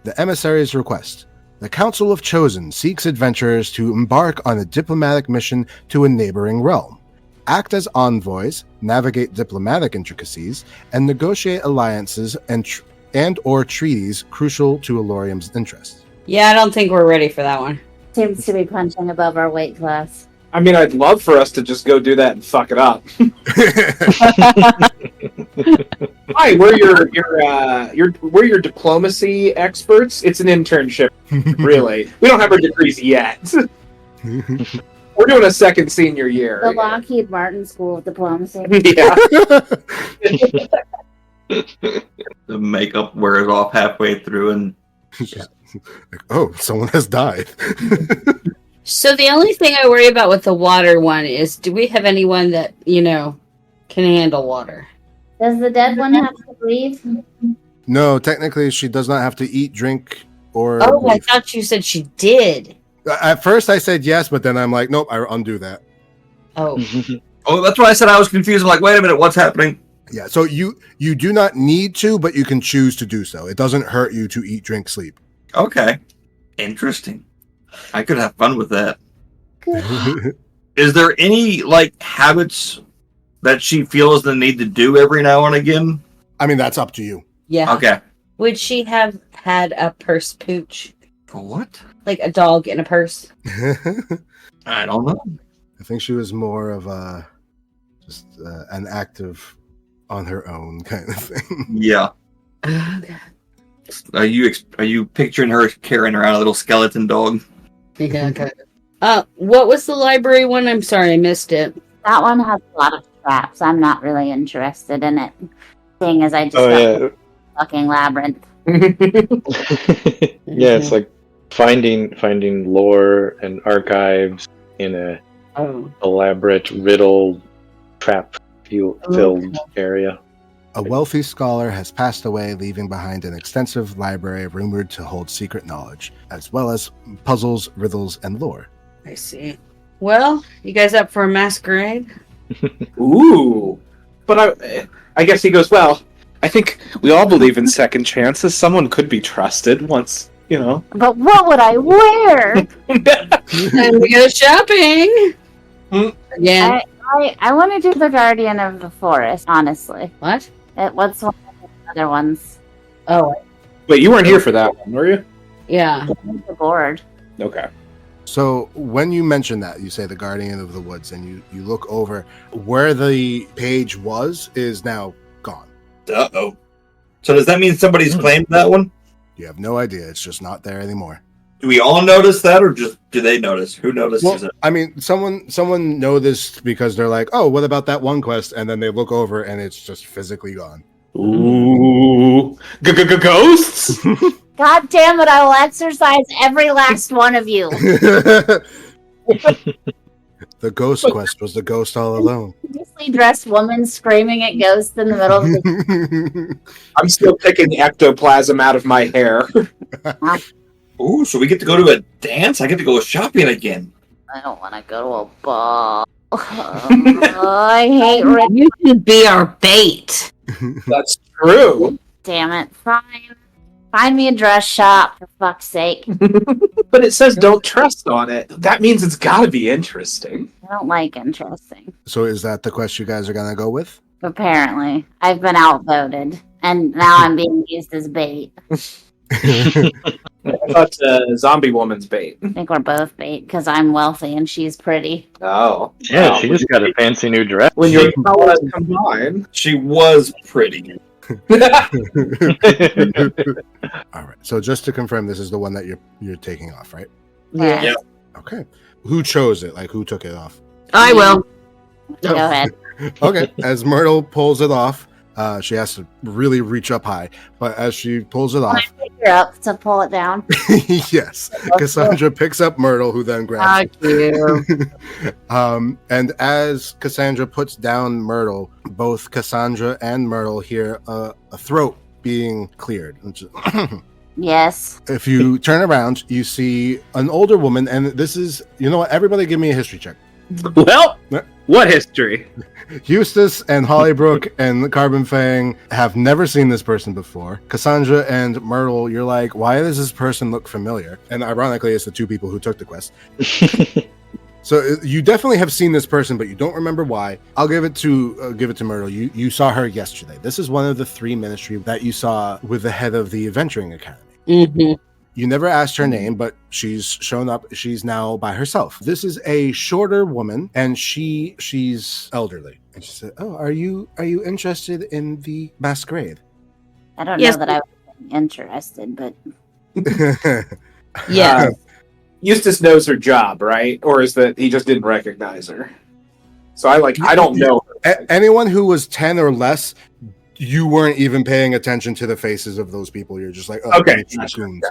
A: The Emissary's Request. The Council of Chosen seeks adventurers to embark on a diplomatic mission to a neighboring realm. Act as envoys, navigate diplomatic intricacies, and negotiate alliances and or treaties crucial to Elorium's interests.
F: Yeah, I don't think we're ready for that one.
C: Seems to be punching above our weight class.
H: I mean, I'd love for us to just go do that and fuck it up. Hi, we're your diplomacy experts. It's an internship, really. We don't have our degrees yet. We're doing a second senior year.
C: The Lockheed Martin School of Diplomacy.
H: Yeah.
D: The makeup wears off halfway through, and
A: Like, oh, someone has died.
F: So the only thing I worry about with the water one is, do we have anyone that, can handle water?
C: Does the dead one have to breathe?
A: No, technically she does not have to eat, drink, or...
F: Oh, I thought you said she did.
A: At first I said yes, but then I'm like, nope, I undo that.
F: Oh.
D: oh, that's why I said I was confused. I'm like, wait a minute, what's happening?
A: Yeah, so you do not need to, but you can choose to do so. It doesn't hurt you to eat, drink, sleep.
D: Okay, interesting. I could have fun with that.
C: Good.
D: Is there any habits that she feels the need to do every now and again?
A: I mean, that's up to you.
F: Yeah.
D: Okay.
F: Would she have had a purse pooch?
D: For what?
F: Like a dog in a purse?
D: I don't know.
A: I think she was more of just an active on her own kind of thing.
D: Yeah. Are you picturing her carrying around a little skeleton dog?
F: Yeah, okay. What was the library one? I'm sorry, I missed it.
C: That one has a lot of traps. I'm not really interested in it. Seeing as I just got fucking labyrinth.
E: Yeah, it's like finding lore and archives in a elaborate riddle trap filled area.
A: A wealthy scholar has passed away, leaving behind an extensive library rumored to hold secret knowledge, as well as puzzles, riddles, and lore.
F: I see. Well, you guys up for a masquerade?
H: Ooh. But I guess he goes, well, I think we all believe in second chances. Someone could be trusted once,
C: But what would I wear?
F: And we go shopping! Yeah.
C: I want to do the Guardian of the Forest, honestly.
F: What?
C: What's one of the other ones?
F: Oh,
H: Wait, you weren't here for that one, were you?
F: yeah.
C: I'm bored.
H: Okay.
A: So when you mention that, you say the Guardian of the Woods, and you look over, where the page is now gone.
D: Uh-oh. So does that mean somebody's claimed that one?
A: You have no idea. It's just not there anymore.
D: Do we all notice that, or just do they notice? Who notices it?
A: I mean, someone noticed because they're like, oh, what about that one quest? And then they look over and it's just physically gone.
H: Ooh. Ghosts?
C: God damn it, I will exercise every last one of you.
A: The ghost quest was the ghost all alone.
C: Hideously dressed woman screaming at ghosts in the middle of the...
H: I'm still picking ectoplasm out of my hair.
D: Ooh, so we get to go to a dance? I get to go shopping again.
C: I don't want to go to a ball. I hate Rick.
F: You should be our bait.
H: That's true.
C: Damn it. Fine. Find me a dress shop, for fuck's sake.
H: But it says don't trust on it. That means it's got to be interesting.
C: I don't like interesting.
A: So is that the quest you guys are gonna go with?
C: Apparently. I've been outvoted. And now I'm being used as bait.
H: I thought Zombie Woman's bait.
C: I think we're both bait because I'm wealthy and she's pretty.
H: Oh.
E: Yeah,
H: Well,
E: she just got a fancy new dress.
H: when your powers combine.
D: She was pretty.
A: All right. So just to confirm, this is the one that you're taking off, right?
C: Yeah.
D: Yep.
A: Okay. Who chose it? Like, who took it off?
F: I will.
C: Go ahead.
A: Okay. As Myrtle pulls it off, she has to really reach up high. But as she pulls it
C: Can I
A: off,
C: pick her up to pull it down?
A: yes, Cassandra picks up Myrtle, who then grabs
F: Fuck you.
A: it. And as Cassandra puts down Myrtle, both Cassandra and Myrtle hear a throat being cleared.
C: Yes.
A: If you turn around, you see an older woman, and this is, you know what? Everybody give me a history check.
B: Well, what history?
A: Eustace and Hollybrook and Carbon Fang have never seen this person before. Cassandra and Myrtle, you're like, why does this person look familiar? And ironically, it's the two people who took the quest. So you definitely have seen this person, but you don't remember why. I'll give it to Myrtle. You saw her yesterday. This is one of the 3 ministry that you saw with the head of the Adventuring Academy.
F: Mm-hmm.
A: You never asked her name, but she's shown up. She's now by herself. This is a shorter woman, and she's elderly. And she said, "Oh, are you interested in the masquerade?"
C: I don't
F: Yes.
C: know that I was interested, but
F: Yeah.
H: Eustace knows her job, right? Or is that he just didn't recognize her? So I don't know her.
A: Anyone who was 10 or less, you weren't even paying attention to the faces of those people. You're just like, oh,
H: Okay.
A: it's goons.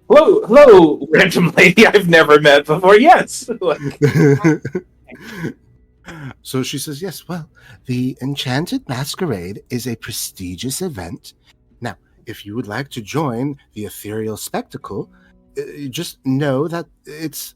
H: Hello, random lady I've never met before. Yes.
A: So she says, yes, well, the Enchanted Masquerade is a prestigious event. Now, if you would like to join the ethereal spectacle, just know that it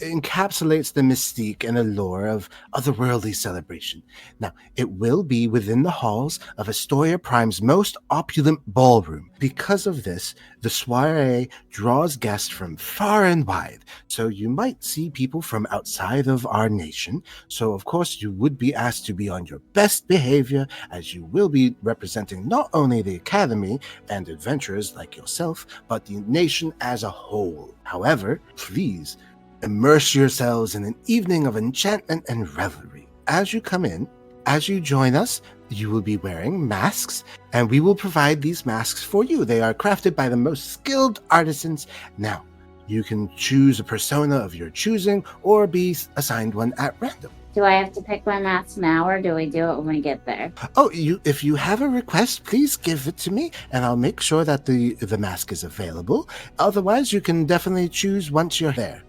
A: encapsulates the mystique and allure of otherworldly celebration. Now, it will be within the halls of Astoria Prime's most opulent ballroom. Because of this, the soiree draws guests from far and wide, so you might see people from outside of our nation. So, of course, you would be asked to be on your best behavior, as you will be representing not only the Academy and adventurers like yourself, but the nation as a whole. However, please immerse yourselves in an evening of enchantment and revelry. As you come in, as you join us, you will be wearing masks, and we will provide these masks for you. They are crafted by the most skilled artisans. Now, you can choose a persona of your choosing or be assigned one at random.
C: do I have to pick my mask now or do we do it when we get there?
A: Oh, if you have a request, please give it to me, and I'll make sure that the mask is available. Otherwise, you can definitely choose once you're there.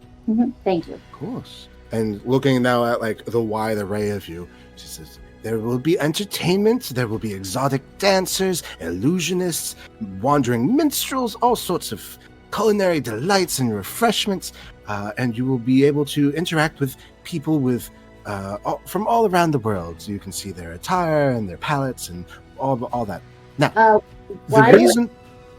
C: Thank you.
A: Of course. And looking now at like the wide array of you, she says, there will be entertainment, there will be exotic dancers, illusionists, wandering minstrels, all sorts of culinary delights and refreshments, and you will be able to interact with people from all around the world. So you can see their attire and their palettes and all that. Now,
C: Why
A: the reason...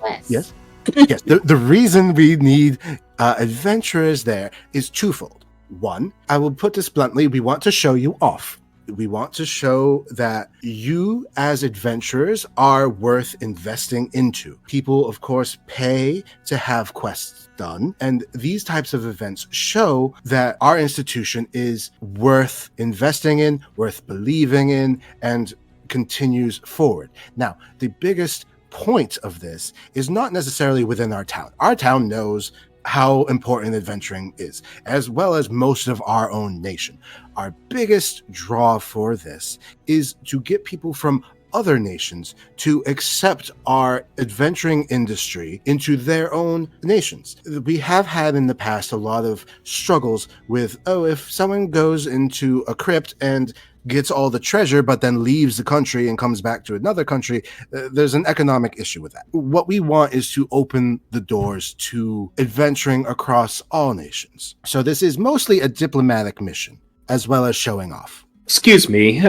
C: West?
A: Yes? Yes, the reason we need adventurers there is twofold. One, I will put this bluntly, we want to show you off. We want to show that you as adventurers are worth investing into. People, of course, pay to have quests done, and these types of events show that our institution is worth investing in, worth believing in, and continues forward. Now, the biggest point of this is not necessarily within our town. Our town knows how important adventuring is, as well as most of our own nation. Our biggest draw for this is to get people from other nations to accept our adventuring industry into their own nations. We have had in the past a lot of struggles with, if someone goes into a crypt and gets all the treasure but then leaves the country and comes back to another country, there's an economic issue with that. What we want is to open the doors to adventuring across all nations. So this is mostly a diplomatic mission, as well as showing off.
B: Excuse me,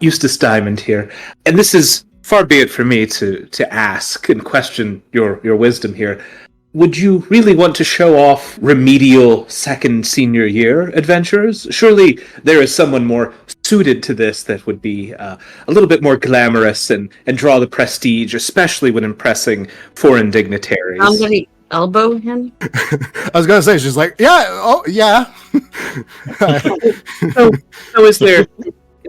B: Eustace Diamond here, and this is far be it for me to ask and question your wisdom here. Would you really want to show off remedial second senior year adventures? Surely there is someone more suited to this that would be a little bit more glamorous and draw the prestige, especially when impressing foreign dignitaries.
F: I'm going to elbow him.
A: I was going to say, she's like, yeah, oh, yeah.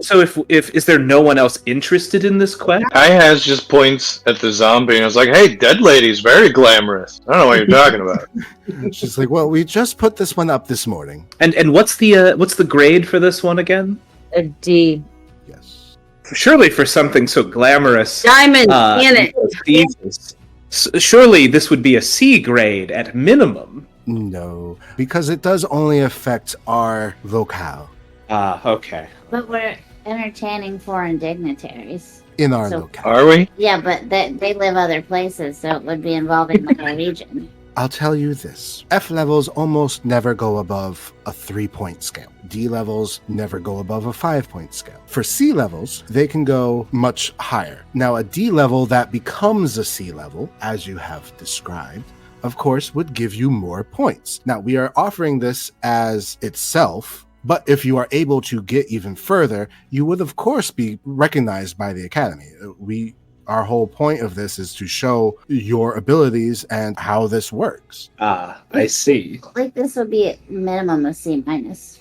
B: So is there no one else interested in this quest?
E: Kai has just points at the zombie and is like, hey, dead lady's very glamorous. I don't know what you're talking about.
A: She's like, well, we just put this one up this morning.
B: And what's the grade for this one again?
F: A D.
A: Yes.
B: Surely for something so glamorous,
F: Diamond in it.
B: Jesus. Surely this would be a C grade at minimum.
A: No, because it does only affect our locale.
B: Okay.
C: But we're entertaining foreign dignitaries.
A: In our
C: So-
A: locale.
E: Are we?
C: Yeah, but they live other places, so it would be involving the whole region.
A: I'll tell you this. F levels almost never go above a 3-point scale. D levels never go above a 5-point scale. For C levels, they can go much higher. Now, a D level that becomes a C level, as you have described, of course, would give you more points. Now, we are offering this as itself, but if you are able to get even further, you would, of course, be recognized by the Academy. Our whole point of this is to show your abilities and how this works.
B: I see.
C: Like this would be a minimum of C minus.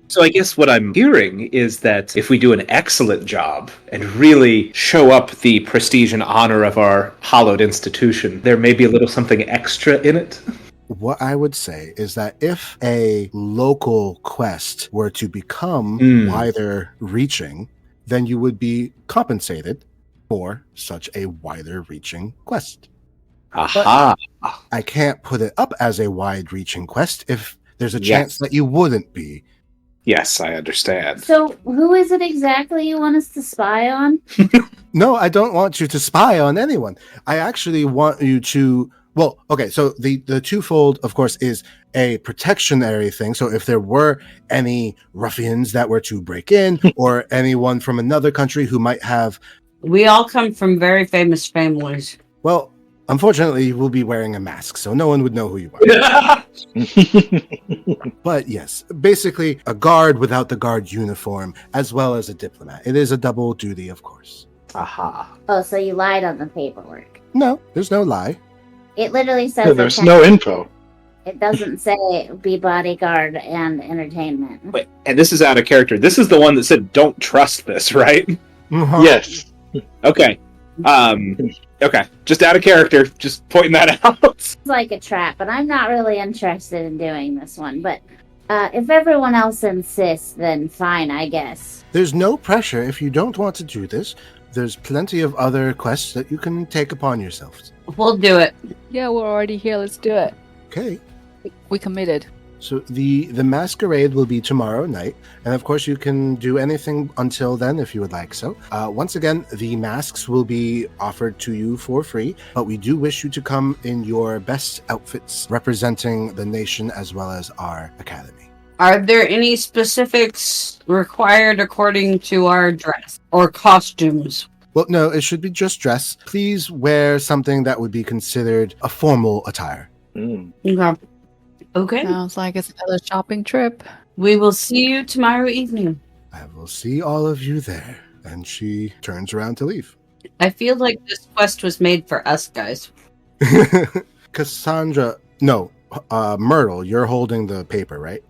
B: So I guess what I'm hearing is that if we do an excellent job and really show up the prestige and honor of our hallowed institution, there may be a little something extra in it.
A: What I would say is that if a local quest were to become wider reaching, then you would be compensated for such a wider reaching quest.
B: Aha.
A: I can't put it up as a wide reaching quest if there's a
B: Yes.
A: chance that you wouldn't be.
B: Yes, I understand.
C: So who is it exactly you want us to spy on?
A: No, I don't want you to spy on anyone. I actually want you to. Well, okay, so the twofold, of course, is a protectionary thing. So if there were any ruffians that were to break in or anyone from another country who might have,
F: We all come from very famous families.
A: well, unfortunately, you will be wearing a mask, so no one would know who you are. But yes, basically a guard without the guard uniform, as well as a diplomat. It is a double duty, of course.
B: Aha.
C: Oh, so you lied on the paperwork.
A: No, there's no lie.
C: It literally says
E: There's
C: that
E: no info.
C: it doesn't say be bodyguard and entertainment.
B: Wait, and this is out of character. This is the one that said don't trust this, right?
E: Yes.
B: Okay. Okay. Just out of character. Just pointing that out.
C: It's like a trap, but I'm not really interested in doing this one. But if everyone else insists, then fine, I guess.
A: There's no pressure if you don't want to do this. There's plenty of other quests that you can take upon yourselves.
F: We'll do it.
G: Yeah, we're already here. Let's do it.
A: Okay.
G: We committed.
A: So the masquerade will be tomorrow night, and of course you can do anything until then if you would like so. Once again, the masks will be offered to you for free, but we do wish you to come in your best outfits representing the nation as well as our academy.
F: Are there any specifics required according to our dress or costumes?
A: Well, no, it should be just dress. Please wear something that would be considered a formal attire.
F: Okay.
G: Sounds like it's another shopping trip.
F: We will see you tomorrow evening.
A: I will see all of you there. And she turns around to leave.
F: I feel like this quest was made for us guys.
A: Cassandra, no, Myrtle, you're holding the paper, right?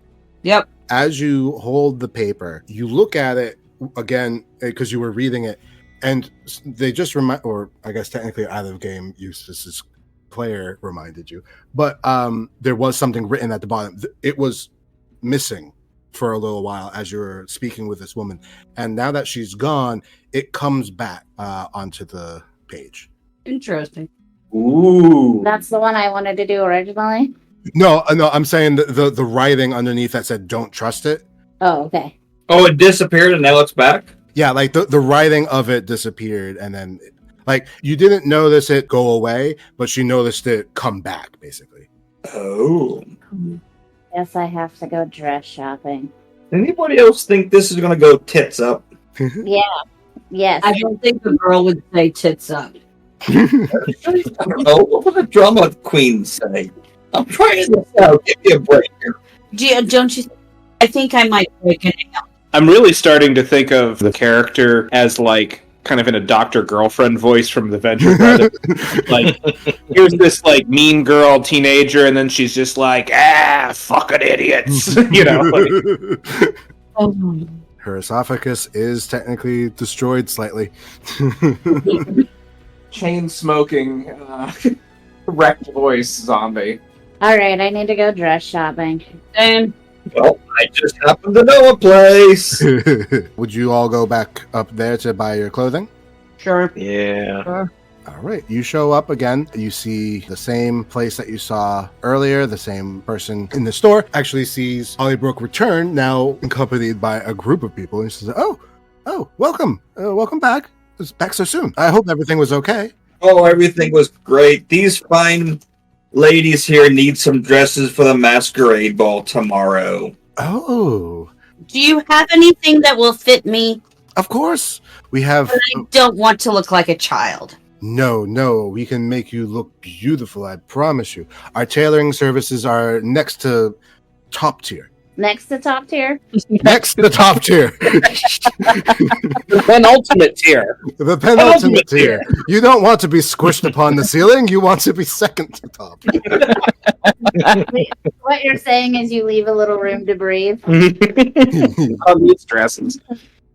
F: Yep.
A: As you hold the paper, you look at it again because you were reading it, and they just remind, or I guess technically out of game use, this is player reminded you, but there was something written at the bottom. It was missing for a little while as you were speaking with this woman, and now that she's gone, it comes back onto the page.
F: Interesting.
B: Ooh.
C: That's the one I wanted to do originally.
A: No, I'm saying the writing underneath that said "Don't trust it."
C: Oh, okay.
D: Oh, it disappeared and now it's back?
A: Yeah, like the writing of it disappeared, and then like you didn't notice it go away, but she noticed it come back, basically.
D: Oh.
C: Guess I have to go dress shopping.
D: Anybody else think this is gonna go tits up?
C: Yeah. Yes.
F: I don't think the girl would say tits up.
D: I don't know. What would the drama queen say? I'm trying this out. Give me a break here.
F: Don't you? I think I might break it out.
B: I'm really starting to think of the character as like kind of in a doctor girlfriend voice from the Venture Brothers. Like, here's this like mean girl teenager, and then she's just like, fucking idiots, you know. Like,
A: Her esophagus is technically destroyed slightly.
H: Chain smoking, wrecked voice zombie.
C: All right, I need to go dress shopping.
F: And
D: Well, I just happen to know a place.
A: Would you all go back up there to buy your clothing?
F: sure.
E: Yeah.
A: All right, you show up again. You see the same place that you saw earlier. The same person in the store actually sees Hollybrook return, now accompanied by a group of people. And she says, "Oh, welcome, welcome back. It's back so soon. I hope everything was okay."
D: Oh, everything was great. These fine ladies here need some dresses for the masquerade ball tomorrow.
A: Oh,
F: Do you have anything that will fit me?
A: of course. We have.
F: I don't want to look like a child.
A: No, we can make you look beautiful. I promise you. Our tailoring services are next to top tier.
C: Next to top tier.
A: Next to top tier.
B: the penultimate tier.
A: The penultimate tier. You don't want to be squished upon the ceiling. You want to be second to top.
C: What you're saying is you leave a little room to breathe.
B: On these dresses.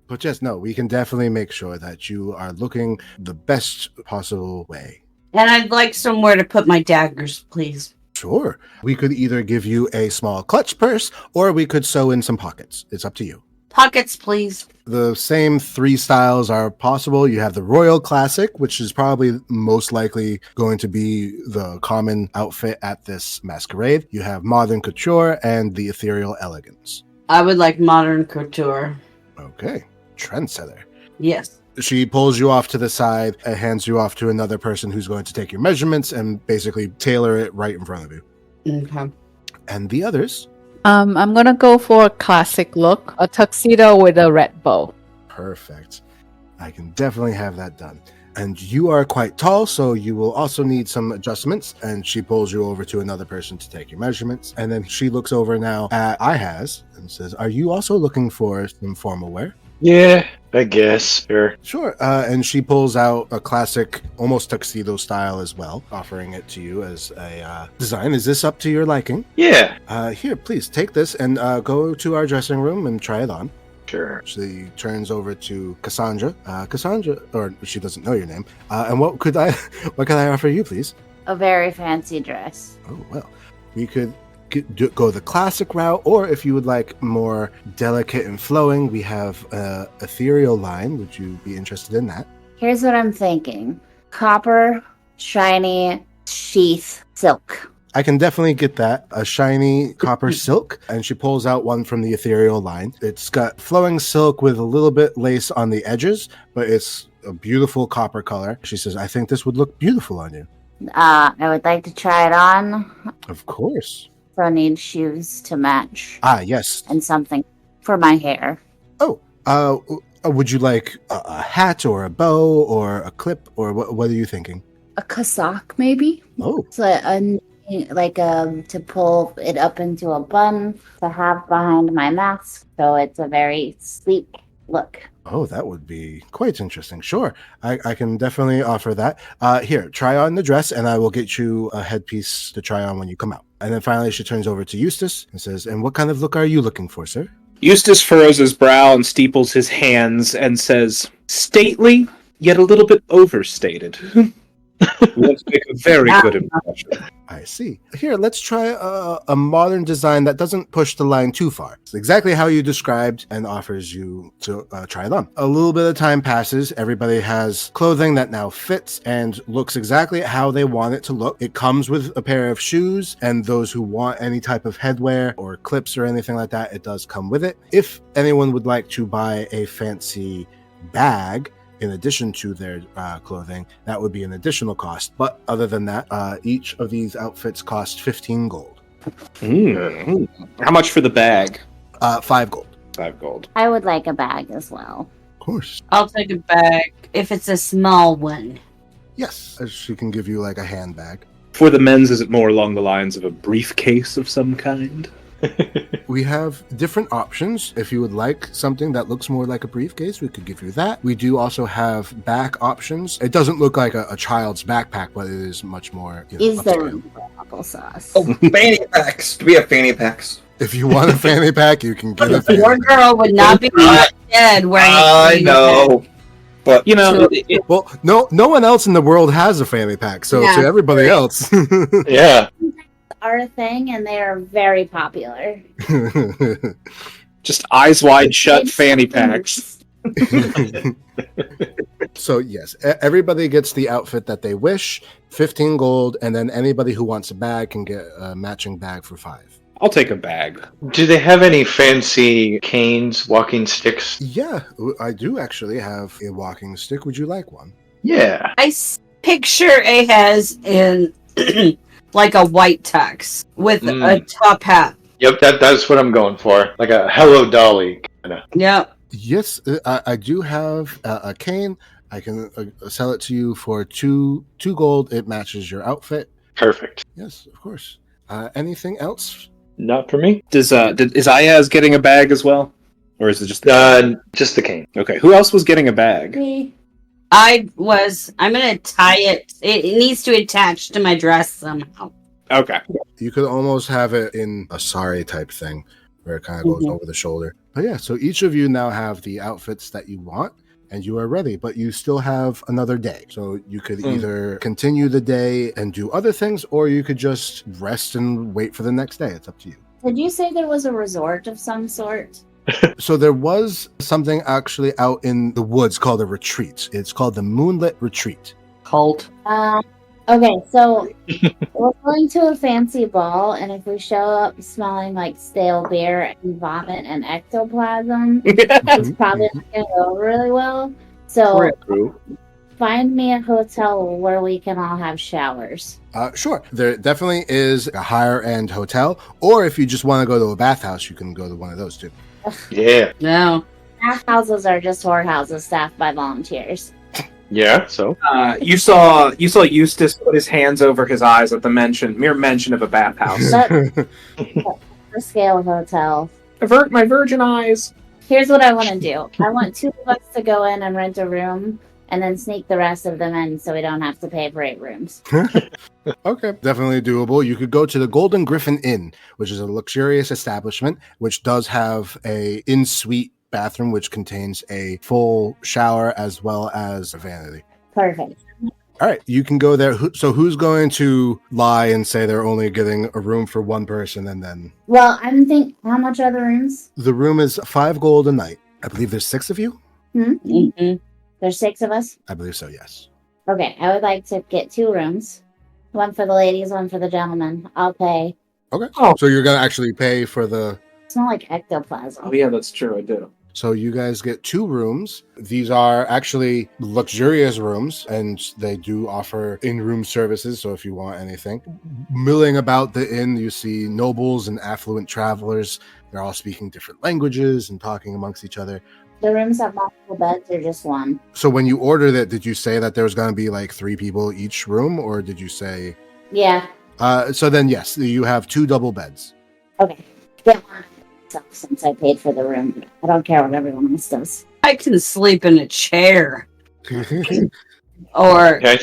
A: But just know, we can definitely make sure that you are looking the best possible way.
F: And I'd like somewhere to put my daggers, please.
A: Sure. We could either give you a small clutch purse, or we could sew in some pockets. It's up to you.
F: Pockets, please.
A: The same 3 styles are possible. You have the Royal Classic, which is probably most likely going to be the common outfit at this masquerade. You have Modern Couture and the Ethereal Elegance.
F: I would like modern couture.
A: Okay. Trendsetter.
F: Yes.
A: She pulls you off to the side and hands you off to another person who's going to take your measurements and basically tailor it right in front of you.
F: Okay.
A: And the others?
G: I'm gonna go for a classic look, a tuxedo with a red bow.
A: Perfect. I can definitely have that done. And you are quite tall, so you will also need some adjustments. And she pulls you over to another person to take your measurements. And then she looks over now at IHAS and says, "Are you also looking for some formal wear?"
E: Yeah, I guess. Sure.
A: Sure. And she pulls out a classic, almost tuxedo style as well, offering it to you as a design. Is this up to your liking?
E: Yeah.
A: Here, please take this and go to our dressing room and try it on.
E: Sure.
A: She turns over to Cassandra. Cassandra, or she doesn't know your name. And what could I offer you, please?
C: A very fancy dress.
A: Oh well, we could go the classic route, or if you would like more delicate and flowing, we have a ethereal line. Would you be interested in that?
C: Here's what I'm thinking. Copper, shiny, sheath, silk.
A: I can definitely get that. A shiny copper silk. And she pulls out one from the ethereal line. It's got flowing silk with a little bit lace on the edges, but it's a beautiful copper color. She says, "I think this would look beautiful on you."
C: I would like to try it on.
A: Of course.
C: So I need shoes to match.
A: Yes.
C: And something for my hair.
A: Would you like a hat or a bow or a clip, or what are you thinking?
C: A cassock, maybe?
A: Oh,
C: So to pull it up into a bun to have behind my mask. So it's a very sleek look.
A: oh, that would be quite interesting. Sure, I can definitely offer that. Here, try on the dress, and I will get you a headpiece to try on when you come out. And then finally, she turns over to Eustace and says, "And what kind of look are you looking for, sir?"
B: Eustace furrows his brow and steeples his hands and says, "Stately, yet a little bit overstated." We want to make a very good impression.
A: I see. Here, let's try a modern design that doesn't push the line too far. It's exactly how you described and offers you to try it on. A little bit of time passes. Everybody has clothing that now fits and looks exactly how they want it to look. It comes with a pair of shoes, and those who want any type of headwear or clips or anything like that, it does come with it. If anyone would like to buy a fancy bag, in addition to their clothing, that would be an additional cost. But other than that, each of these outfits cost 15 gold.
B: How much for the bag?
A: 5 gold.
B: 5 gold.
C: I would like a bag as well.
A: Of course.
F: I'll take a bag if it's a small one.
A: Yes. She can give you like a handbag.
B: For the men's, is it more along the lines of a briefcase of some kind?
A: We have different options. If you would like something that looks more like a briefcase, we could give you that. We do also have back options. It doesn't look like a child's backpack, but it is much more.
C: Is there
A: upscale.
C: room for applesauce?
D: Oh, fanny packs. Do we have fanny packs?
A: If you want a fanny pack, you can get a fanny
F: Your
A: pack.
F: girl would not be dead wearing a
D: I
F: fanny
D: know. But
B: You know,
A: Well, no one else in the world has a fanny pack, so
F: Yeah.
A: to everybody else.
E: Yeah.
C: Are a thing, and they are very popular.
B: just eyes wide shut fanny packs.
A: So yes, everybody gets the outfit that they wish, 15 gold, and then anybody who wants a bag can get a matching bag for 5.
B: I'll take a bag.
E: Do they have any fancy canes, walking sticks?
A: Yeah, I do actually have a walking stick. Would you like one?
E: Yeah.
F: Picture Ahaz in like a white tux with a top hat.
E: Yep, that's what I'm going for. Like a Hello Dolly kind of.
F: Yep.
A: Yes, I do have a cane. I can sell it to you for 2 gold. It matches your outfit.
E: Perfect.
A: Yes, of course. Anything else?
E: Not for me.
B: Is Ayaz getting a bag as well? Or is it just
E: Just the cane.
B: Okay, who else was getting a bag?
C: Me.
F: I'm gonna tie it. It needs to attach to my dress somehow.
B: Okay.
A: You could almost have it in a sari type thing where it kind of goes over the shoulder. But yeah, so each of you now have the outfits that you want and you are ready, but you still have another day. So you could either continue the day and do other things, or you could just rest and wait for the next day. It's up to you.
C: Did you say there was a resort of some sort?
A: So there was something actually out in the woods called a retreat. It's called the Moonlit Retreat.
F: Cult.
C: Okay, so we're going to a fancy ball, and if we show up smelling like stale beer and vomit and ectoplasm, it's probably not going to go really well. So find me a hotel where we can all have showers.
A: Sure. There definitely is a higher end hotel, or if you just want to go to a bathhouse, you can go to one of those too.
E: Yeah.
F: No.
C: Bathhouses are just whorehouses staffed by volunteers.
E: Yeah, so?
H: You saw Eustace put his hands over his eyes at the mere mention of a bathhouse.
C: The scale of hotel.
H: Avert my virgin eyes.
C: Here's what I want to do. I want 2 of us to go in and rent a room, and then sneak the rest of them in so we don't have to pay for 8 rooms.
A: Okay, definitely doable. You could go to the Golden Griffin Inn, which is a luxurious establishment, which does have a in-suite bathroom, which contains a full shower as well as a vanity.
C: Perfect.
A: All right, you can go there. So who's going to lie and say they're only getting a room for one person, and then
C: Well, I'm thinking, how much are the rooms?
A: the room is 5 gold a night. I believe there's 6 of you.
F: Mm-hmm.
C: There's 6 of us?
A: I believe so. Yes.
C: Okay, I would like to get 2 rooms. One for the ladies, one for the gentlemen. I'll pay.
A: Okay.
H: Oh.
A: So you're gonna actually pay for the.
C: It's not like ectoplasm.
H: Oh yeah, that's true. I do.
A: So you guys get 2 rooms. These are actually luxurious rooms, and they do offer in-room services. So if you want anything, milling about the inn, you see nobles and affluent travelers. They're all speaking different languages and talking amongst each other.
C: The rooms have multiple beds or just one?
A: So when you ordered it, did you say that there was going to be like 3 people each room, or did you say?
C: Yeah.
A: So then, yes, you have 2 double beds.
C: Okay. Get one myself since I paid for the room. I don't care what everyone else does.
F: I can sleep in a chair. Or
E: Yeah, I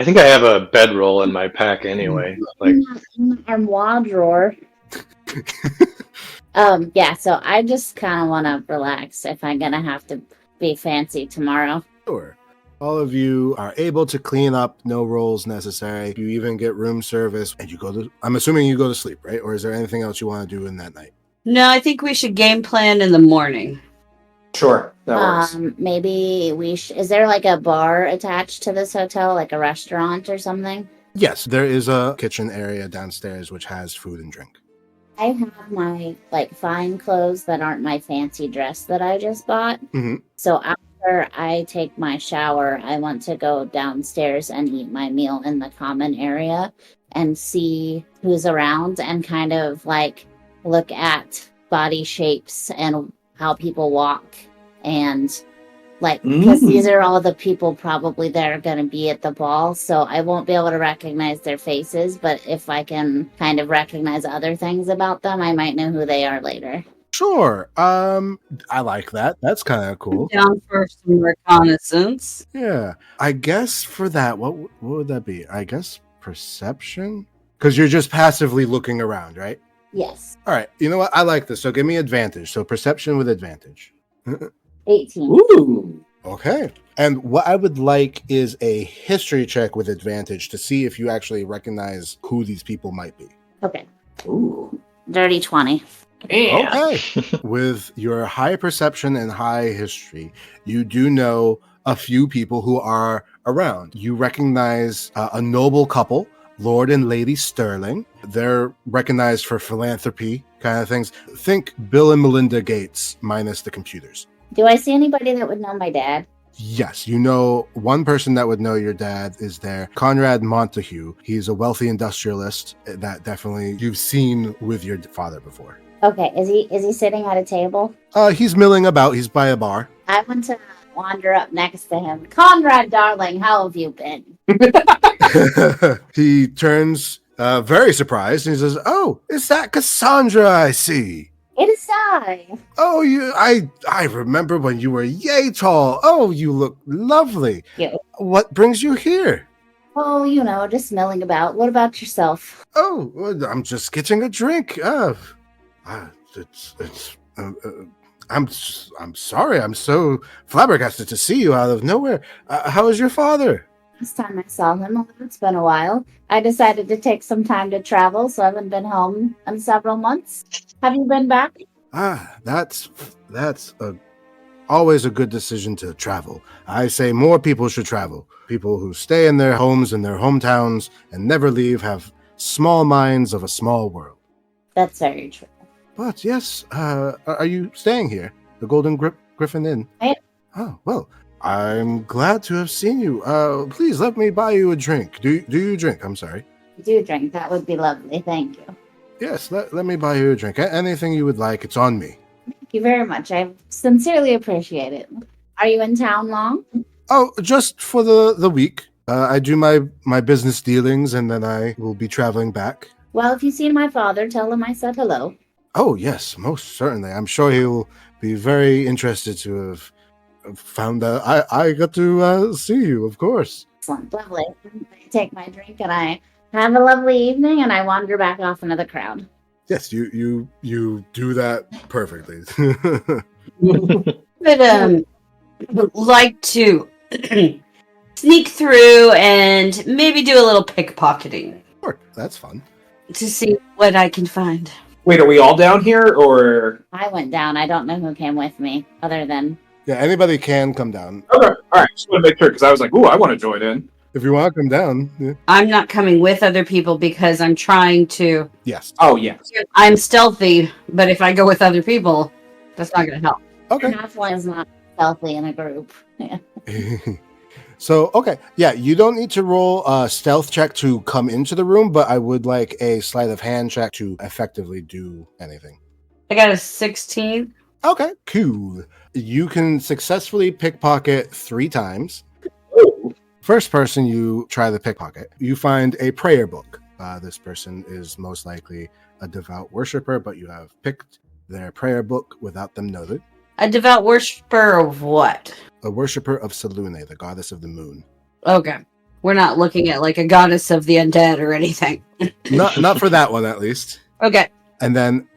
E: think I have a bedroll in my pack anyway. Like,
C: In the armoire drawer. Yeah, so I just kind of want to relax if I'm going to have to be fancy tomorrow.
A: Sure. All of you are able to clean up, no rolls necessary. You even get room service, and I'm assuming you go to sleep, right? Or is there anything else you want to do in that night?
F: No, I think we should game plan in the morning.
H: Sure, that works.
C: Maybe is there like a bar attached to this hotel, like a restaurant or something?
A: Yes, there is a kitchen area downstairs which has food and drink.
C: I have my like fine clothes that aren't my fancy dress that I just bought.
A: Mm-hmm.
C: So after I take my shower, I want to go downstairs and eat my meal in the common area and see who's around and kind of like look at body shapes and how people walk and like, because these are all the people probably that are going to be at the ball, so I won't be able to recognize their faces, but if I can kind of recognize other things about them, I might know who they are later.
A: Sure. I like that. That's kind of cool.
F: Down for some reconnaissance.
A: Yeah. I guess for that, what would that be? I guess perception? Because you're just passively looking around, right?
C: Yes.
A: All right. You know what? I like this. So give me advantage. So perception with advantage.
C: 18.
H: Ooh.
A: Okay. And what I would like is a history check with advantage to see if you actually recognize who these people might be.
C: Okay.
H: Ooh.
C: Dirty 20.
H: Yeah.
A: Okay. With your high perception and high history, you do know a few people who are around. You recognize a noble couple, Lord and Lady Sterling. They're recognized for philanthropy kind of things. Think Bill and Melinda Gates minus the computers.
C: Do I see anybody that would know my dad?
A: Yes, you know one person that would know your dad is there, Conrad Montague. He's a wealthy industrialist that definitely you've seen with your father before.
C: Okay, is he sitting at a table?
A: He's milling about. He's by a bar.
C: I want to wander up next to him. Conrad, darling, how have you been?
A: He turns very surprised and he says, "Oh, is that Cassandra I see?
C: It is I.
A: Oh, I remember when you were yay tall. Oh, you look lovely.
C: Yeah.
A: What brings you here?"
C: Oh, just milling about. What about yourself?
A: "Oh, well, I'm just getting a drink. I'm sorry. I'm so flabbergasted to see you out of nowhere. How is your father?"
C: Last time I saw him, it's been a while. I decided to take some time to travel, so I haven't been home in several months. Have you been back?
A: That's always a good decision to travel. I say more people should travel. People who stay in their homes, in their hometowns, and never leave have small minds of a small world.
C: That's very true.
A: But yes, are you staying here? The Golden Griffin Inn?
C: I am.
A: Oh, well, I'm glad to have seen you. Please let me buy you a drink. Do you drink? I'm sorry.
C: I do drink. That would be lovely. Thank you.
A: Yes, let me buy you a drink. Anything you would like, it's on me.
C: Thank you very much. I sincerely appreciate it. Are you in town long?
A: Oh, just for the week. I do my business dealings, and then I will be traveling back.
C: Well, if you see my father, tell him I said hello.
A: Oh, yes, most certainly. I'm sure he'll be very interested to have found out I got to see you, of course.
C: Excellent. Lovely. I take my drink and I have a lovely evening and I wander back off into the crowd.
A: Yes, you do that perfectly.
F: Would like to sneak through and maybe do a little pickpocketing
A: Sure, that's fun.
F: to see what I can find.
H: Wait, are we all down here, or?
C: I went down. I don't know who came with me other than...
A: Yeah, anybody can come down.
H: Okay, all right. Just want to make sure because I was like, "Ooh, I want to join in."
A: If you want to come down, yeah.
F: I'm not coming with other people because I'm trying to...
A: Yes.
H: Oh yeah.
F: I'm stealthy, but if I go with other people, that's not going to help.
A: Okay.
C: Half-one is not stealthy in a group. Yeah.
A: So, okay. Yeah, you don't need to roll a stealth check to come into the room, but I would like a sleight of hand check to effectively do anything.
F: I got a 16.
A: Okay, cool. You can successfully pickpocket 3 times.
H: Ooh.
A: First person you try the pickpocket, you find a prayer book. This person is most likely a devout worshiper, but you have picked their prayer book without them know it.
F: A devout worshiper of what?
A: A worshiper of Selune, the goddess of the moon.
F: Okay. We're not looking at like a goddess of the undead or anything.
A: Not for that one, at least.
F: Okay.
A: And then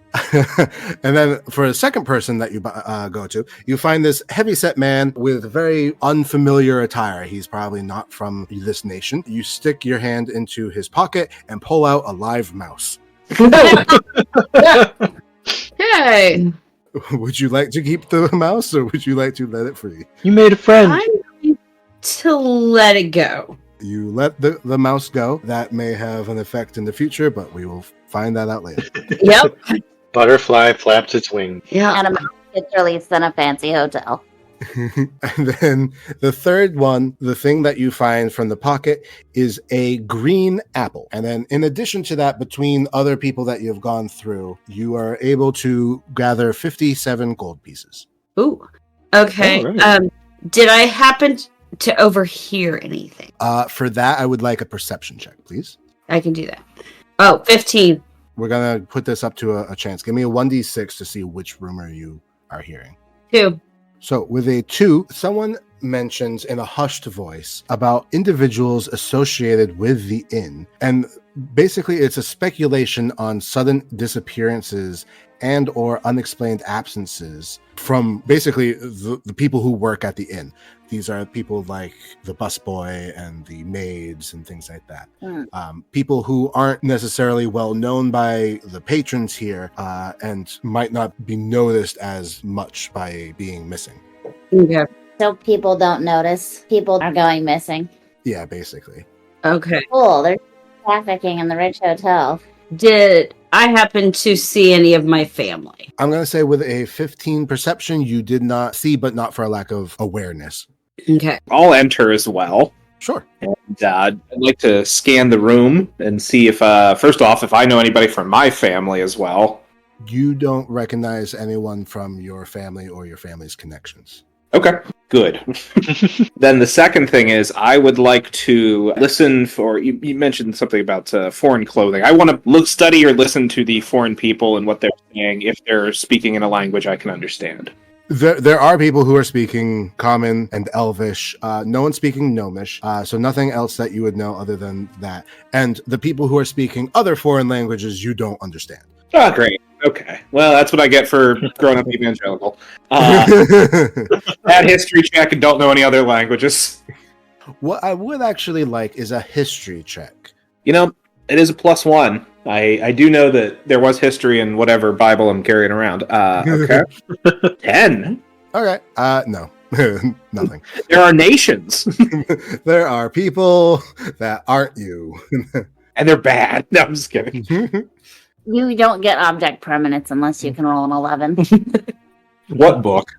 A: And then for the second person that you go to, you find this heavyset man with very unfamiliar attire. He's probably not from this nation. You stick your hand into his pocket and pull out a live mouse.
F: Okay.
A: Would you like to keep the mouse, or would you like to let it free?
E: You made a friend.
F: I'm going to let it go.
A: You let the mouse go. That may have an effect in the future, but we will find that out later.
F: Yep.
E: Butterfly flaps its wings.
F: Yeah.
C: And a mouse gets released in a fancy hotel.
A: And then the third one, the thing that you find from the pocket is a green apple. And then in addition to that, between other people that you've gone through, you are able to gather 57 gold pieces.
F: Ooh. Okay.
E: All right.
F: Did I happen to overhear anything?
A: For that, I would like a perception check, please.
F: I can do that. Oh, 15.
A: We're going to put this up to a chance. Give me a 1d6 to see which rumor you are hearing.
F: 2.
A: So with a 2, someone mentions in a hushed voice about individuals associated with the inn. And basically it's a speculation on sudden disappearances and or unexplained absences from basically the people who work at the inn. These are people like the busboy and the maids and things like that. People who aren't necessarily well known by the patrons here and might not be noticed as much by being missing.
F: Okay.
C: So people don't notice people are going missing.
A: Yeah, basically.
F: Okay.
C: Cool. There's trafficking in the rich hotel.
F: Did I happen to see any of my family?
A: I'm going to say with a 15 perception, you did not see, but not for a lack of awareness.
F: Okay.
B: I'll enter as well.
A: Sure.
B: And I'd like to scan the room and see if, first off, if I know anybody from my family as well.
A: You don't recognize anyone from your family or your family's connections.
B: Okay, good. Then the second thing is I would like to listen for, you mentioned something about foreign clothing. I want to study or listen to the foreign people and what they're saying if they're speaking in a language I can understand.
A: There are people who are speaking Common and Elvish. No one's speaking Gnomish, so nothing else that you would know other than that. And the people who are speaking other foreign languages you don't understand.
B: Oh, great. Okay. Well, that's what I get for growing up evangelical. Bad history check and don't know any other languages.
A: What I would actually like is a history check.
B: You know, it is a +1. I do know that there was history in whatever Bible I'm carrying around. Okay. 10.
A: Okay. No. Nothing.
B: There are nations.
A: There are people that aren't you.
B: And they're bad. No, I'm just kidding.
C: You don't get object permanence unless you can roll an 11.
B: What book?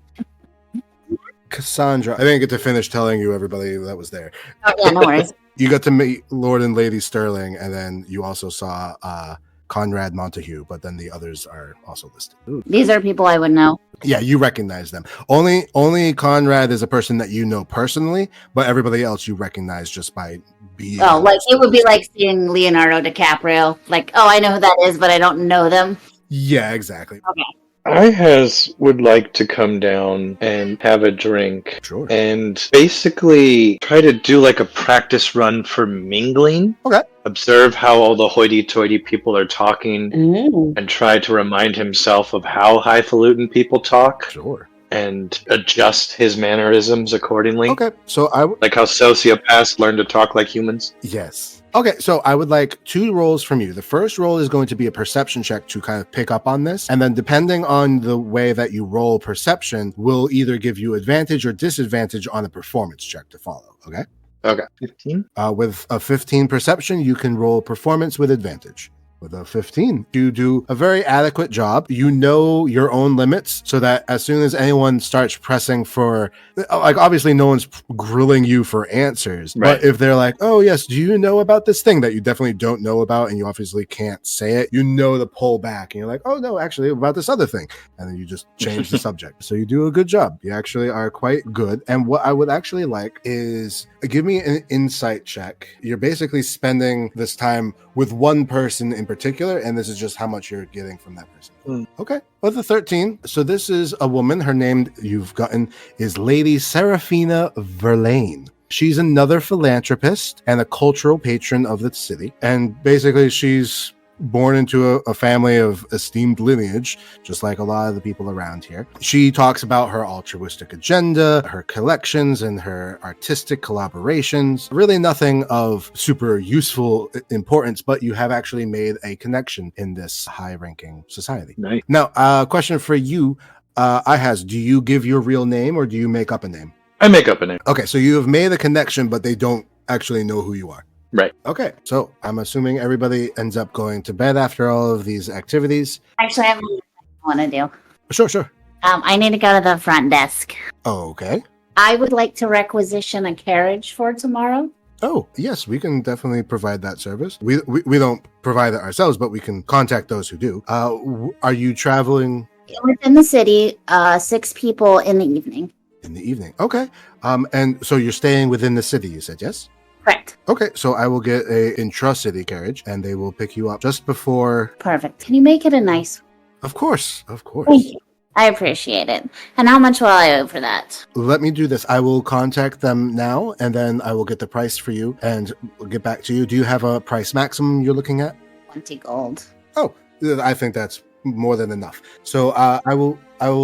A: Cassandra, I didn't get to finish telling you everybody that was there.
C: Oh, yeah, no worries.
A: You got to meet Lord and Lady Sterling, and then you also saw Conrad Montague, but then the others are also listed. Ooh.
C: These are people I would know.
A: Yeah, you recognize them. Only Conrad is a person that you know personally, but everybody else you recognize just by being.
C: Oh, like it would be like seeing Leonardo DiCaprio. Like, oh, I know who that is, but I don't know them.
A: Yeah, exactly.
C: Okay.
E: I would like to come down and have a drink.
A: Sure.
E: And basically try to do like a practice run for mingling.
A: Okay.
E: Observe how all the hoity-toity people are talking
F: Ooh.
E: and try to remind himself of how highfalutin people talk
A: Sure.
E: and adjust his mannerisms accordingly.
A: Okay. So
E: Like how sociopaths learn to talk like humans.
A: Yes. Okay, so I would like 2 rolls from you. The first roll is going to be a perception check to kind of pick up on this. And then depending on the way that you roll perception will either give you advantage or disadvantage on a performance check to follow. Okay?
E: Okay. 15?
A: With a 15 perception, you can roll performance with advantage. With a 15, you do a very adequate job. You know your own limits so that as soon as anyone starts pressing for, like, obviously no one's grilling you for answers,
E: Right.
A: but if they're like, oh yes, do you know about this thing that you definitely don't know about and you obviously can't say it, you know to pull back and you're like, oh no, actually about this other thing. And then you just change the subject. So you do a good job. You actually are quite good. And what I would actually like is give me an insight check. You're basically spending this time with one person in particular, and this is just how much you're getting from that person. Okay. With the 13, so this is a woman. Her name you've gotten is Lady Serafina Verlaine. She's another philanthropist and a cultural patron of the city. And basically she's born into a family of esteemed lineage, just like a lot of the people around here. She talks about her altruistic agenda, her collections, and her artistic collaborations. Really nothing of super useful importance, but you have actually made a connection in this high-ranking society.
H: Nice.
A: Now, question for you, Ihaz, do you give your real name or do you make up a name?
E: I make up a name.
A: Okay, so you have made a connection, but they don't actually know who you are.
E: Right.
A: Okay, so I'm assuming everybody ends up going to bed after all of these activities.
C: Actually, I have one I want to do.
A: Sure.
C: I need to go to the front desk.
A: Okay.
C: I would like to requisition a carriage for tomorrow.
A: Oh, yes, we can definitely provide that service. We don't provide it ourselves, but we can contact those who do. Are you traveling
C: Within the city, 6 people in the evening.
A: in the evening? Okay. And so you're staying within the city, you said, yes?
C: Correct.
A: Okay, so I will get a intra-city carriage, and they will pick you up just before...
C: Perfect. Can you make it a nice?
A: Of course.
C: Thank you. I appreciate it. And how much will I owe for that?
A: Let me do this. I will contact them now, and then I will get the price for you, and we'll get back to you. Do you have a price maximum you're looking at?
C: 20 gold.
A: Oh, I think that's more than enough. So I will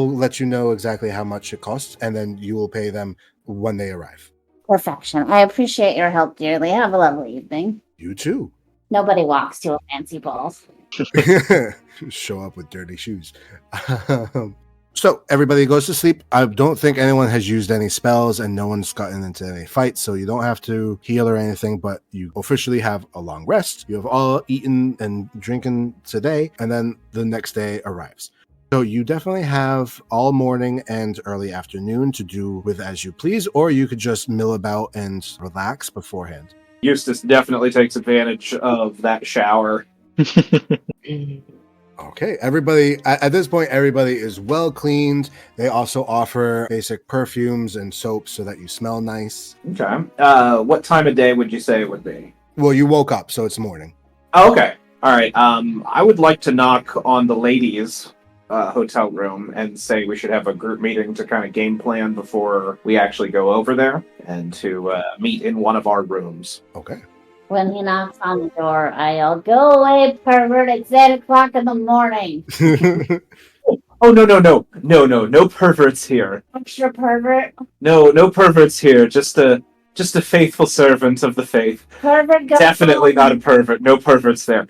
A: let you know exactly how much it costs, and then you will pay them when they arrive.
C: Perfection. I appreciate your help dearly. Have a lovely evening.
A: You too.
C: Nobody walks to a fancy ball.
A: Show up with dirty shoes. So everybody goes to sleep. I don't think anyone has used any spells, and no one's gotten into any fights, so you don't have to heal or anything, but you officially have a long rest. You have all eaten and drinking today, and then the next day arrives. So you definitely have all morning and early afternoon to do with as you please, or you could just mill about and relax beforehand.
H: Eustace definitely takes advantage of that shower.
A: Okay, everybody, at this point, everybody is well cleaned. They also offer basic perfumes and soaps so that you smell nice.
H: Okay. What time of day would you say it would be?
A: Well, you woke up, so it's morning.
H: Oh, okay. All right. I would like to knock on the ladies' hotel room and say we should have a group meeting to kind of game plan before we actually go over there, and to meet in one of our rooms.
A: Okay.
C: When he knocks on the door, I'll go away, pervert. It's 8 o'clock in the morning.
H: Oh, no perverts here.
C: Extra pervert.
H: No perverts here. Just a faithful servant of the faith.
C: Pervert. Go
H: Definitely
C: home.
H: not a pervert. No perverts there.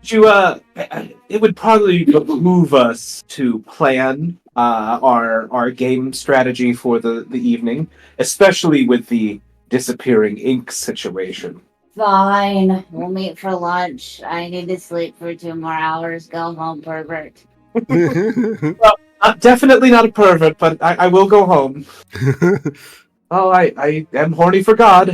H: It would probably behoove us to plan our game strategy for the evening, especially with the disappearing ink situation.
C: Fine. We'll meet for lunch. I need to sleep for 2 more hours. Go home, pervert.
H: Definitely not a pervert, but I will go home. Oh, I am horny for God.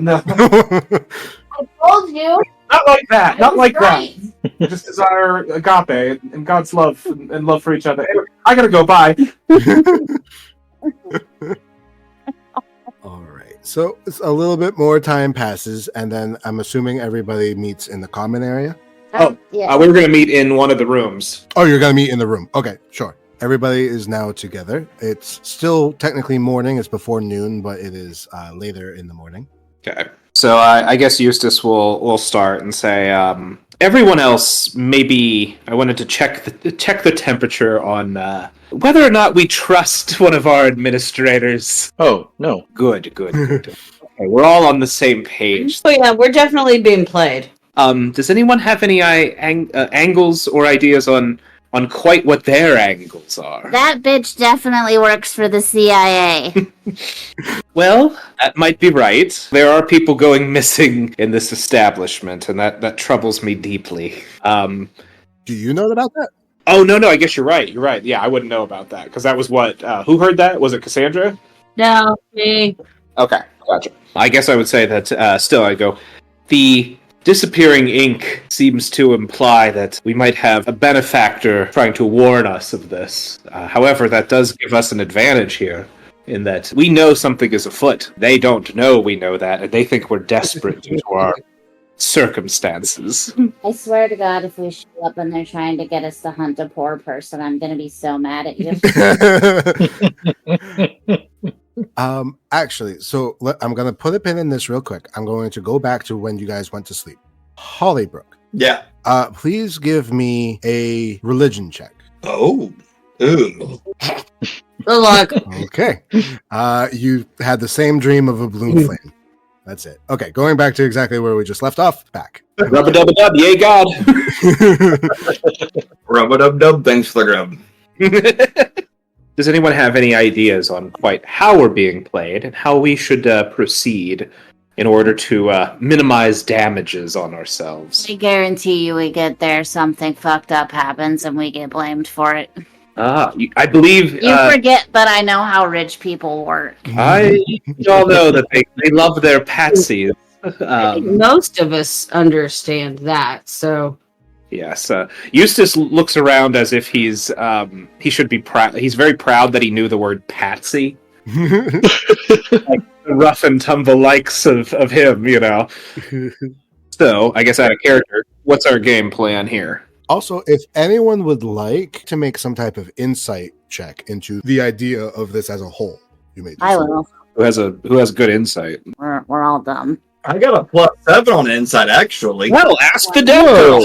H: No.
C: I told you.
H: Not like that. Not like
C: right.
H: that. Just desire agape and God's love and love for each other. Anyway, I gotta go. Bye.
A: All right. So it's a little bit more time passes, and then I'm assuming everybody meets in the common area.
C: Yeah.
H: We were gonna meet in one of the rooms.
A: Oh, you're going to meet in the room. Okay, sure. Everybody is now together. It's still technically morning. It's before noon, but it is later in the morning.
B: Okay. So I guess Eustace will start and say, everyone else, maybe I wanted to check the temperature on whether or not we trust one of our administrators.
E: Oh, no.
B: Good. Okay, we're all on the same page.
F: Oh yeah, we're definitely being played.
B: Does anyone have any angles or ideas on quite what their angles are?
C: That bitch definitely works for the CIA.
B: Well, that might be right. There are people going missing in this establishment, and that troubles me deeply.
A: Do you know about that?
B: Oh, no, I guess you're right. You're right. Yeah, I wouldn't know about that, because that was what... who heard that? Was it Cassandra?
F: No, me.
B: Okay, gotcha. I guess I would say that, still, I go... The disappearing ink seems to imply that we might have a benefactor trying to warn us of this. However, that does give us an advantage here, in that we know something is afoot. They don't know we know that, and they think we're desperate due to our circumstances.
C: I swear to God, if we show up and they're trying to get us to hunt a poor person, I'm going to be so mad at you.
A: Actually, so I'm going to put a pin in this real quick. I'm going to go back to when you guys went to sleep. Hollybrook.
D: Yeah.
A: Please give me a religion check.
D: Oh. Ooh.
F: Good luck.
A: Okay. You had the same dream of a blue flame. That's it. Okay, going back to exactly where we just left off. Back.
H: Rub-a-dub-a-dub, yay God.
D: Rub-a-dub-dub, thanks for the grub.
B: Does anyone have any ideas on quite how we're being played and how we should proceed in order to minimize damages on ourselves?
C: I guarantee you we get there, something fucked up happens, and we get blamed for it.
B: I believe...
C: You forget that I know how rich people work.
B: We all know that they love their patsies.
F: I think most of us understand that, so...
B: Yes, Eustace looks around as if he should be proud. He's very proud that he knew the word patsy. Like the rough and tumble likes of him, you know. So, I guess out of character, what's our game plan here?
A: Also, if anyone would like to make some type of insight check into the idea of this as a whole, you may do
C: I
A: so.
C: will.
B: Who has good insight?
C: We're all dumb.
D: I got a +7 on inside, actually.
B: Well, ask the dead girl.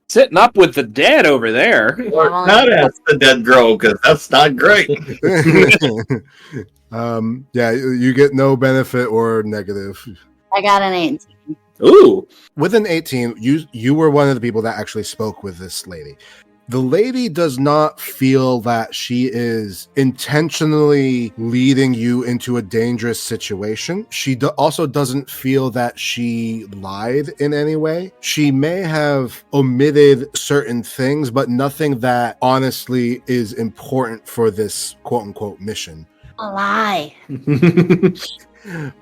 B: Sitting up with the dead over there.
D: Or not ask the dead girl, because that's not great.
A: Yeah, you get no benefit or negative.
C: I got an 18.
B: Ooh.
A: With an 18, you were one of the people that actually spoke with this lady. The lady does not feel that she is intentionally leading you into a dangerous situation. She also doesn't feel that she lied in any way. She may have omitted certain things, but nothing that honestly is important for this quote-unquote mission.
C: A lie.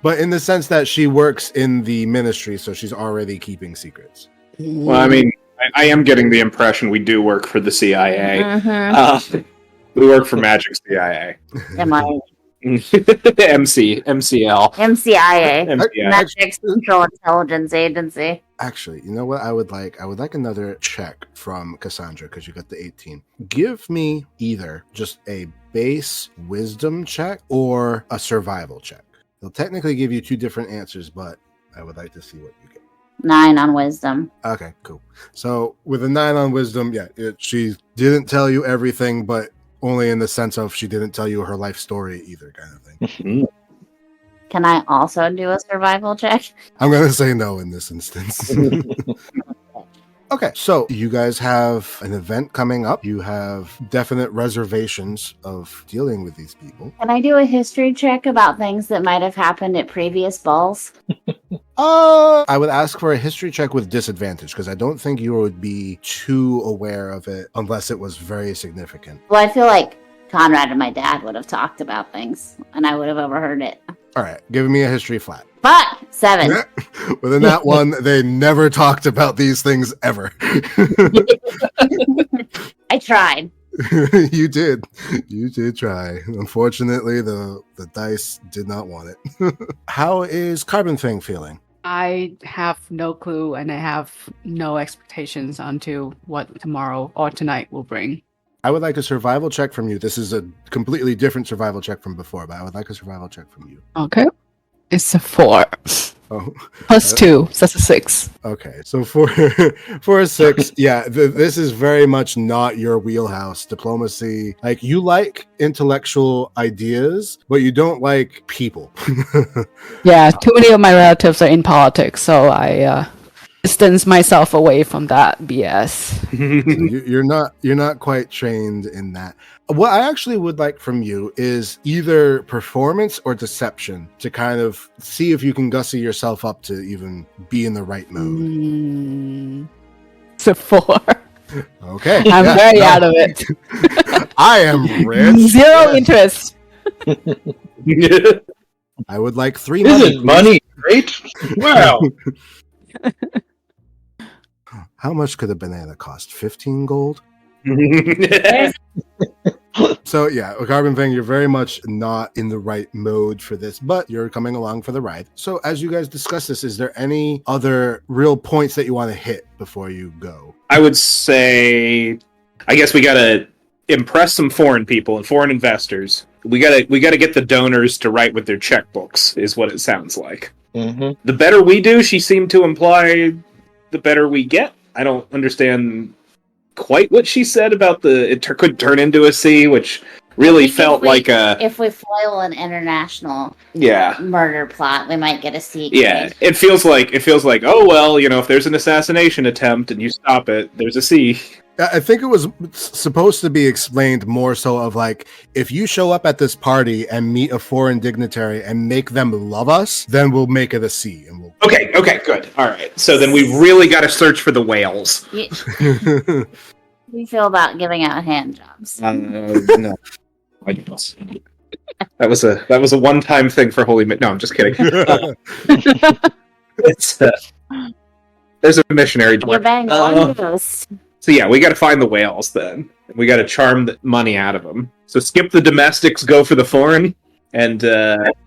A: But in the sense that she works in the ministry, so she's already keeping secrets.
B: Well, I mean, I am getting the impression we do work for the CIA.
C: Mm-hmm.
B: We work for Magic CIA.
C: Am I?
B: MCL.
C: MCIA.
B: MCI.
C: Metrics Central Intelligence Agency.
A: Actually, you know what I would like? I would like another check from Cassandra, because you got the 18. Give me either just a base wisdom check or a survival check. They'll technically give you two different answers, but I would like to see what you get.
C: 9 on wisdom.
A: Okay, cool. So with a 9 on wisdom, yeah, she didn't tell you everything, but only in the sense of she didn't tell you her life story either, kind of thing.
C: Can I also do a survival check?
A: I'm going to say no in this instance. Okay, so you guys have an event coming up. You have definite reservations of dealing with these people.
C: Can I do a history check about things that might have happened at previous balls?
A: I would ask for a history check with disadvantage, because I don't think you would be too aware of it unless it was very significant.
C: Well, I feel like Conrad and my dad would have talked about things, and I would have overheard it.
A: All right, give me a history flat.
C: Fuck! 7.
A: Within that one, they never talked about these things ever.
C: I tried.
A: You did. You did try. Unfortunately, the dice did not want it. How is Carbon Fang feeling?
G: I have no clue and I have no expectations onto what tomorrow or tonight will bring.
A: I would like a survival check from you. This is a completely different survival check from before, but I would like a survival check from you.
G: Okay. It's a 4.
A: Oh.
G: Plus 2, so that's a 6.
A: Okay, so for a 6, yeah, this is very much not your wheelhouse. Diplomacy, like, you like intellectual ideas, but you don't like people.
G: Yeah, too many of my relatives are in politics, so I distance myself away from that BS.
A: So you're not quite trained in that. What I actually would like from you is either performance or deception to kind of see if you can gussy yourself up to even be in the right mode.
G: It's a 4.
A: Okay.
G: I'm very out of it.
A: I am rich.
G: 0 interest.
A: I would like 3
E: Isn't money great? Wow.
A: How much could a banana cost? 15 gold? So yeah, Carbon Fang, you're very much not in the right mode for this, but you're coming along for the ride. So as you guys discuss this, is there any other real points that you want to hit before you go?
B: I would say, I guess we gotta impress some foreign people and foreign investors. We gotta get the donors to write with their checkbooks, is what it sounds like.
E: Mm-hmm.
B: The better we do, she seemed to imply, the better we get. I don't understand quite what she said about could turn into a C, which really felt like a...
C: If we foil an international
B: Yeah.
C: murder plot, we might get a C
B: Yeah,
C: grade.
B: it feels like, oh, well, if there's an assassination attempt and you stop it, there's a C.
A: I think it was supposed to be explained more so of like, if you show up at this party and meet a foreign dignitary and make them love us, then we'll make it a C. And we'll...
B: Okay, good. All right. So then we really got to search for the whales.
C: How do you feel about giving out hand jobs?
B: No. That was a one-time thing for Holy... No, I'm just kidding. There's a missionary.
C: You're bang on ghost.
B: So yeah, we got to find the whales then. We got to charm the money out of them. So skip the domestics, go for the foreign, and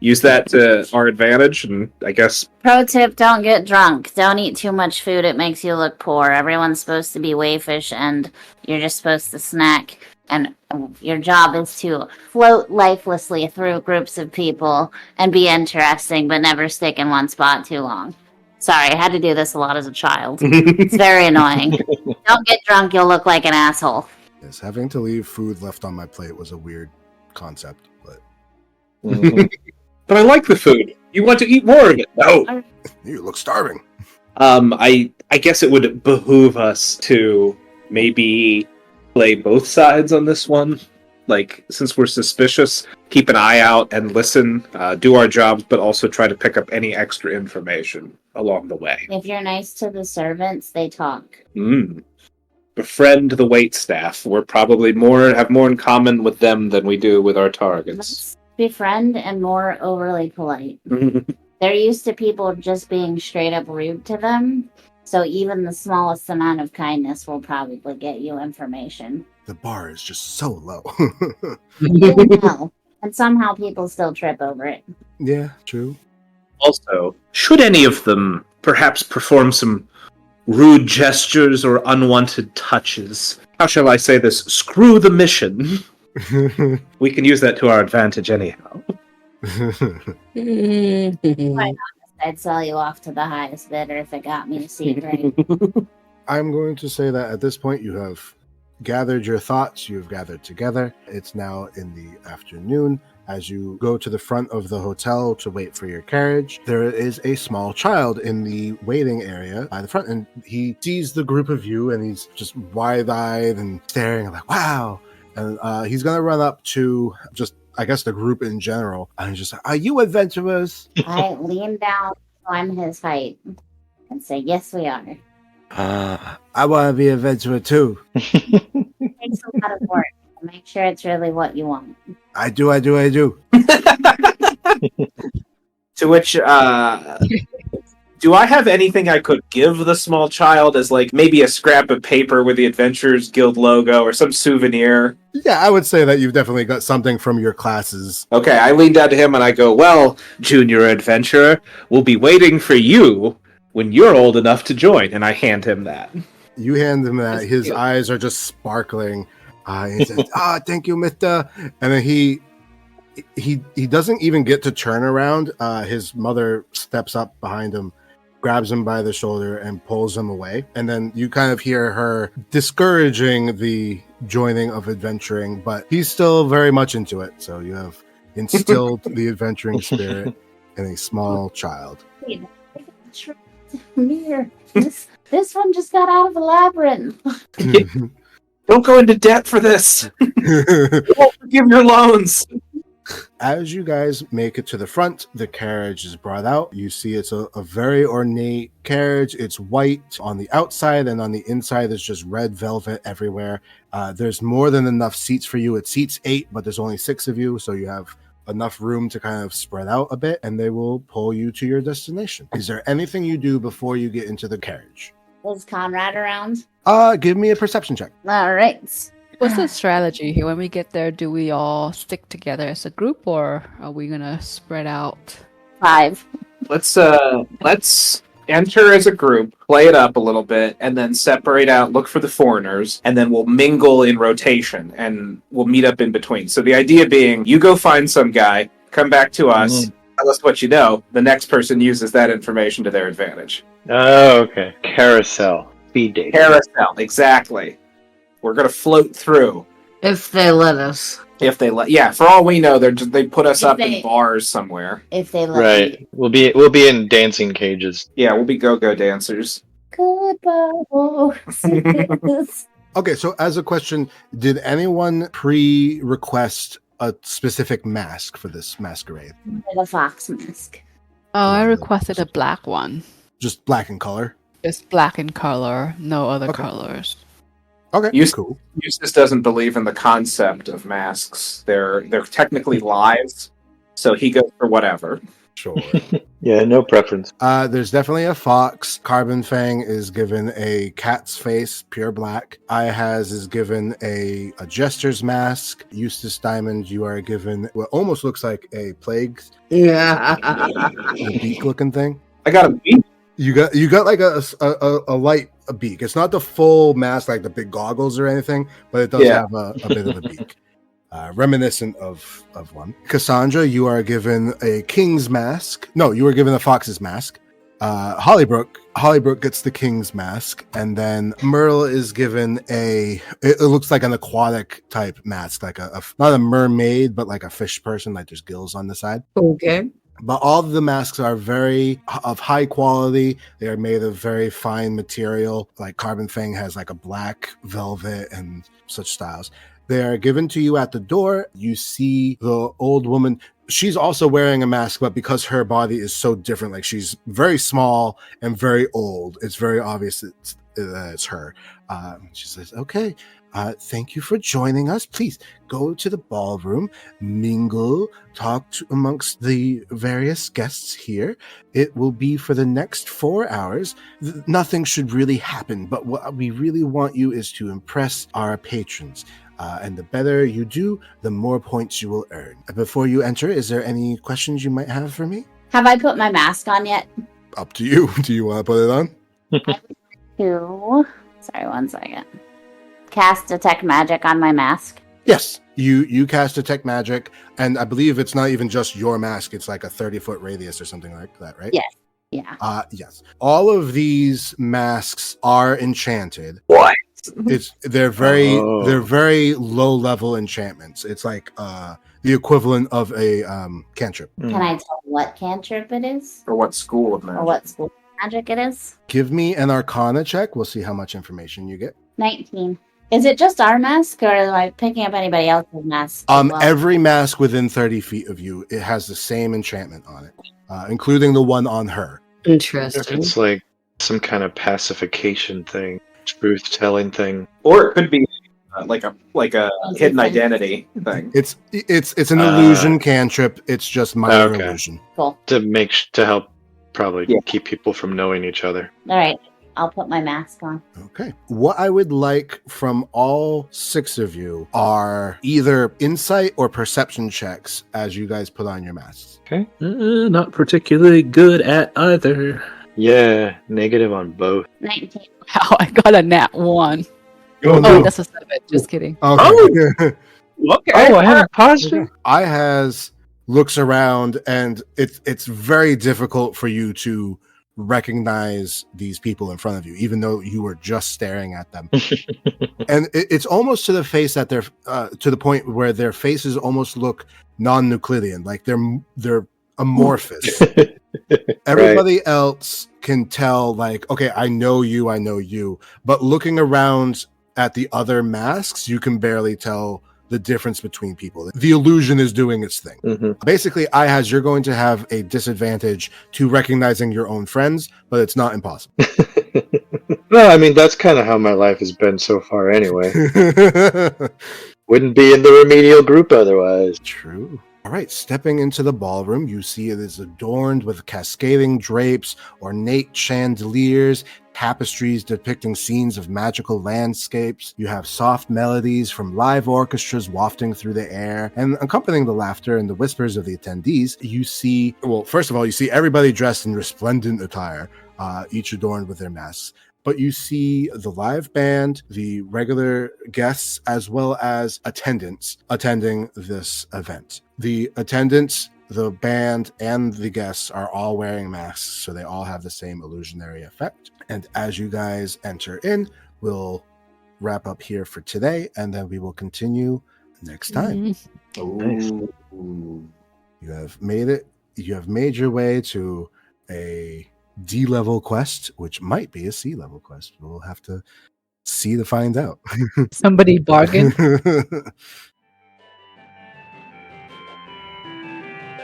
B: use that to our advantage. And I guess
C: Pro tip: don't get drunk. Don't eat too much food. It makes you look poor. Everyone's supposed to be wayfish, and you're just supposed to snack. And your job is to float lifelessly through groups of people and be interesting, but never stick in one spot too long. Sorry, I had to do this a lot as a child. It's very annoying. Don't get drunk, you'll look like an asshole.
A: Yes, having to leave food left on my plate was a weird concept, but...
B: But I like the food. You want to eat more of it? No.
A: You look starving.
B: I guess it would behoove us to maybe play both sides on this one. Like, since we're suspicious, keep an eye out and listen, do our jobs, but also try to pick up any extra information along the way.
C: If you're nice to the servants, they talk.
B: Befriend the wait staff. We're probably have more in common with them than we do with our targets.
C: Let's befriend and more overly polite. They're used to people just being straight up rude to them, so even the smallest amount of kindness will probably get you information.
A: The bar is just so low.
C: No. And somehow people still trip over it.
A: Yeah, true.
B: Also, should any of them perhaps perform some rude gestures or unwanted touches, how shall I say this? Screw the mission. We can use that to our advantage anyhow.
C: Why not? I'd sell you off to the highest bidder if it got me a C grade.
A: I'm going to say that at this point you have gathered your thoughts, you've gathered together. It's now in the afternoon. As you go to the front of the hotel to wait for your carriage, there is a small child in the waiting area by the front, and he sees the group of you, and he's just wide-eyed and staring like, wow. And he's going to run up to just, I guess, the group in general, and he's just like, are you adventurers?
C: I lean down, climb his height, and say, yes, we are.
A: I want to be an adventurer too.
C: It takes a lot of work. Make sure it's really what you want.
A: I do.
H: To which, do I have anything I could give the small child as, like, maybe a scrap of paper with the Adventurers Guild logo or some souvenir?
A: Yeah, I would say that you've definitely got something from your classes.
B: Okay, I lean down to him and I go, well, junior adventurer, we'll be waiting for you when you're old enough to join. And I hand him that.
A: You hand him that.
G: That's
A: His
G: cute.
A: eyes are just sparkling. He says, thank you, mister. And then he doesn't even get to turn around. His mother steps up behind him, grabs him by the shoulder, and pulls him away. And then you kind of hear her discouraging the joining of adventuring, but he's still very much into it. So you have instilled the adventuring spirit in a small child.
C: Mirror. This one just got out of the labyrinth.
H: Don't go into debt for this. Don't forgive your loans.
A: As you guys make it to the front, the carriage is brought out. You see it's a very ornate carriage. It's white on the outside, and on the inside there's just red velvet everywhere. There's more than enough seats for you. It seats 8, but there's only 6 of you, so you have enough room to kind of spread out a bit, and they will pull you to your destination. Is there anything you do before you get into the carriage?
C: Is Conrad around?
A: Give me a perception check.
C: All right.
G: What's the strategy here? When we get there, do we all stick together as a group, or are we gonna spread out?
C: 5.
H: Let's enter as a group, play it up a little bit, and then separate out, look for the foreigners, and then we'll mingle in rotation, and we'll meet up in between. So the idea being, you go find some guy, come back to us, That's what you know. The next person uses that information to their advantage.
E: Oh, okay. Carousel. Speed dating.
H: Carousel, exactly. We're gonna float through
I: If they let us.
H: if they let. Yeah, for all we know, they put us
C: If
H: up
C: they-
H: in bars somewhere.
C: If they let
E: Right.
C: me.
E: We'll be in dancing cages.
H: Yeah, we'll be go-go dancers.
C: Goodbye, horses.
A: Okay, so as a question, did anyone pre-request a specific mask for this masquerade?
C: The fox mask.
G: Oh, I requested a black one.
A: Just black in color?
G: Just black in color, no other
A: Okay.
G: colors.
A: Okay,
H: Cool. Eustace doesn't believe in the concept of masks. They're technically lies, so he goes for whatever.
A: Sure.
E: Yeah, no preference.
A: There's definitely a fox. Carbon Fang is given a cat's face, pure black. Ihaz is given a jester's mask. Eustace Diamond, you are given what almost looks like a plague
I: Yeah.
A: beak looking thing.
H: I got a beat.
A: You got like a light beak. It's not the full mask like the big goggles or anything, but it does
H: Yeah.
A: have a bit of a beak. Reminiscent of one. Cassandra, you are given a king's mask. No, you were given a fox's mask. Hollybrook gets the king's mask, and then Merle is given it looks like an aquatic type mask, like a not a mermaid, but like a fish person, like there's gills on the side.
I: Okay.
A: But all of the masks are of high quality. They are made of very fine material. Like Carbon Fang has like a black velvet and such styles. They are given to you at the door. You see the old woman. She's also wearing a mask, but because her body is so different, like she's very small and very old, it's very obvious that it's her. She says, okay, thank you for joining us. Please go to the ballroom, mingle, talk amongst the various guests here. It will be for the next 4 hours. Nothing should really happen, but what we really want you is to impress our patrons. And the better you do, the more points you will earn. Before you enter, is there any questions you might have for me?
C: Have I put my mask on yet?
A: Up to you. Do you want to put it on?
C: Sorry, 1 second. Cast Detect Magic on my mask.
A: Yes. You cast Detect Magic, and I believe it's not even just your mask. It's like a 30-foot radius or something like that, right?
C: Yes. Yeah.
A: Yes. All of these masks are enchanted.
H: What?
A: They're very low level enchantments. It's like the equivalent of a cantrip.
C: Can I tell what cantrip it is?
H: Or what school of
C: Or
H: magic?
C: what school of magic it is?
A: Give me an Arcana check. We'll see how much information you get.
C: 19. Is it just our mask, or am I picking up anybody else's mask? as well?
A: Every mask within 30 feet of you, it has the same enchantment on it, including the one on her.
E: If
I: Interesting.
E: it's like some kind of pacification thing, truth telling thing.
H: Or it could be like a hidden identity thing.
A: It's an illusion cantrip. It's just minor
E: Okay.
A: illusion.
C: Cool.
E: To help probably
H: Yeah.
E: keep people from knowing each other.
C: All right. I'll put my mask on.
A: Okay. What I would like from all 6 of you are either insight or perception checks as you guys put on your masks.
B: Not particularly good at either.
E: Yeah, negative on both.
C: 19.
G: Wow, I got a nat 1.
A: Oh,
G: Oh, that's a 7. Just kidding.
A: Okay.
H: Okay.
E: Oh, I have a positive.
A: Ihaz looks around, and it's very difficult for you to recognize these people in front of you, even though you were just staring at them. And it's almost to the face that they're to the point where their faces almost look non-Euclidean, like they're amorphous. Everybody else can tell, like, okay, I know you, but looking around at the other masks, you can barely tell the difference between people. The illusion is doing its thing.
E: Mm-hmm.
A: Basically, you're going to have a disadvantage to recognizing your own friends, but it's not impossible.
E: Well, I mean, that's kind of how my life has been so far anyway. Wouldn't be in the remedial group otherwise.
A: True. All right, stepping into the ballroom, you see it is adorned with cascading drapes, ornate chandeliers, tapestries depicting scenes of magical landscapes. You have soft melodies from live orchestras wafting through the air, and accompanying the laughter and the whispers of the attendees, you see, well, first of all, you see everybody dressed in resplendent attire, each adorned with their masks. But you see the live band, the regular guests, as well as attendants attending this event. The attendants the band and the guests are all wearing masks, so they all have the same illusionary effect. And as you guys enter in, we'll wrap up here for today, and then we will continue next time.
B: Ooh.
A: You have made it. You have made your way to a D-level quest, which might be a C-level quest. We'll have to see to find out.
G: Somebody bargain.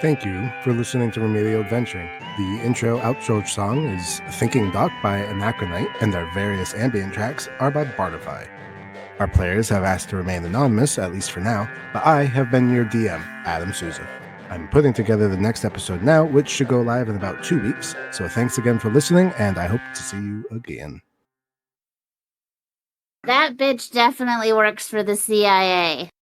A: Thank you for listening to Remedial Adventuring. The outro song is Thinking Doc by Anachronite, and our various ambient tracks are by Bardify. Our players have asked to remain anonymous, at least for now, but I have been your DM, Adam Souza. I'm putting together the next episode now, which should go live in about 2 weeks, so thanks again for listening, and I hope to see you again.
C: That bitch definitely works for the CIA.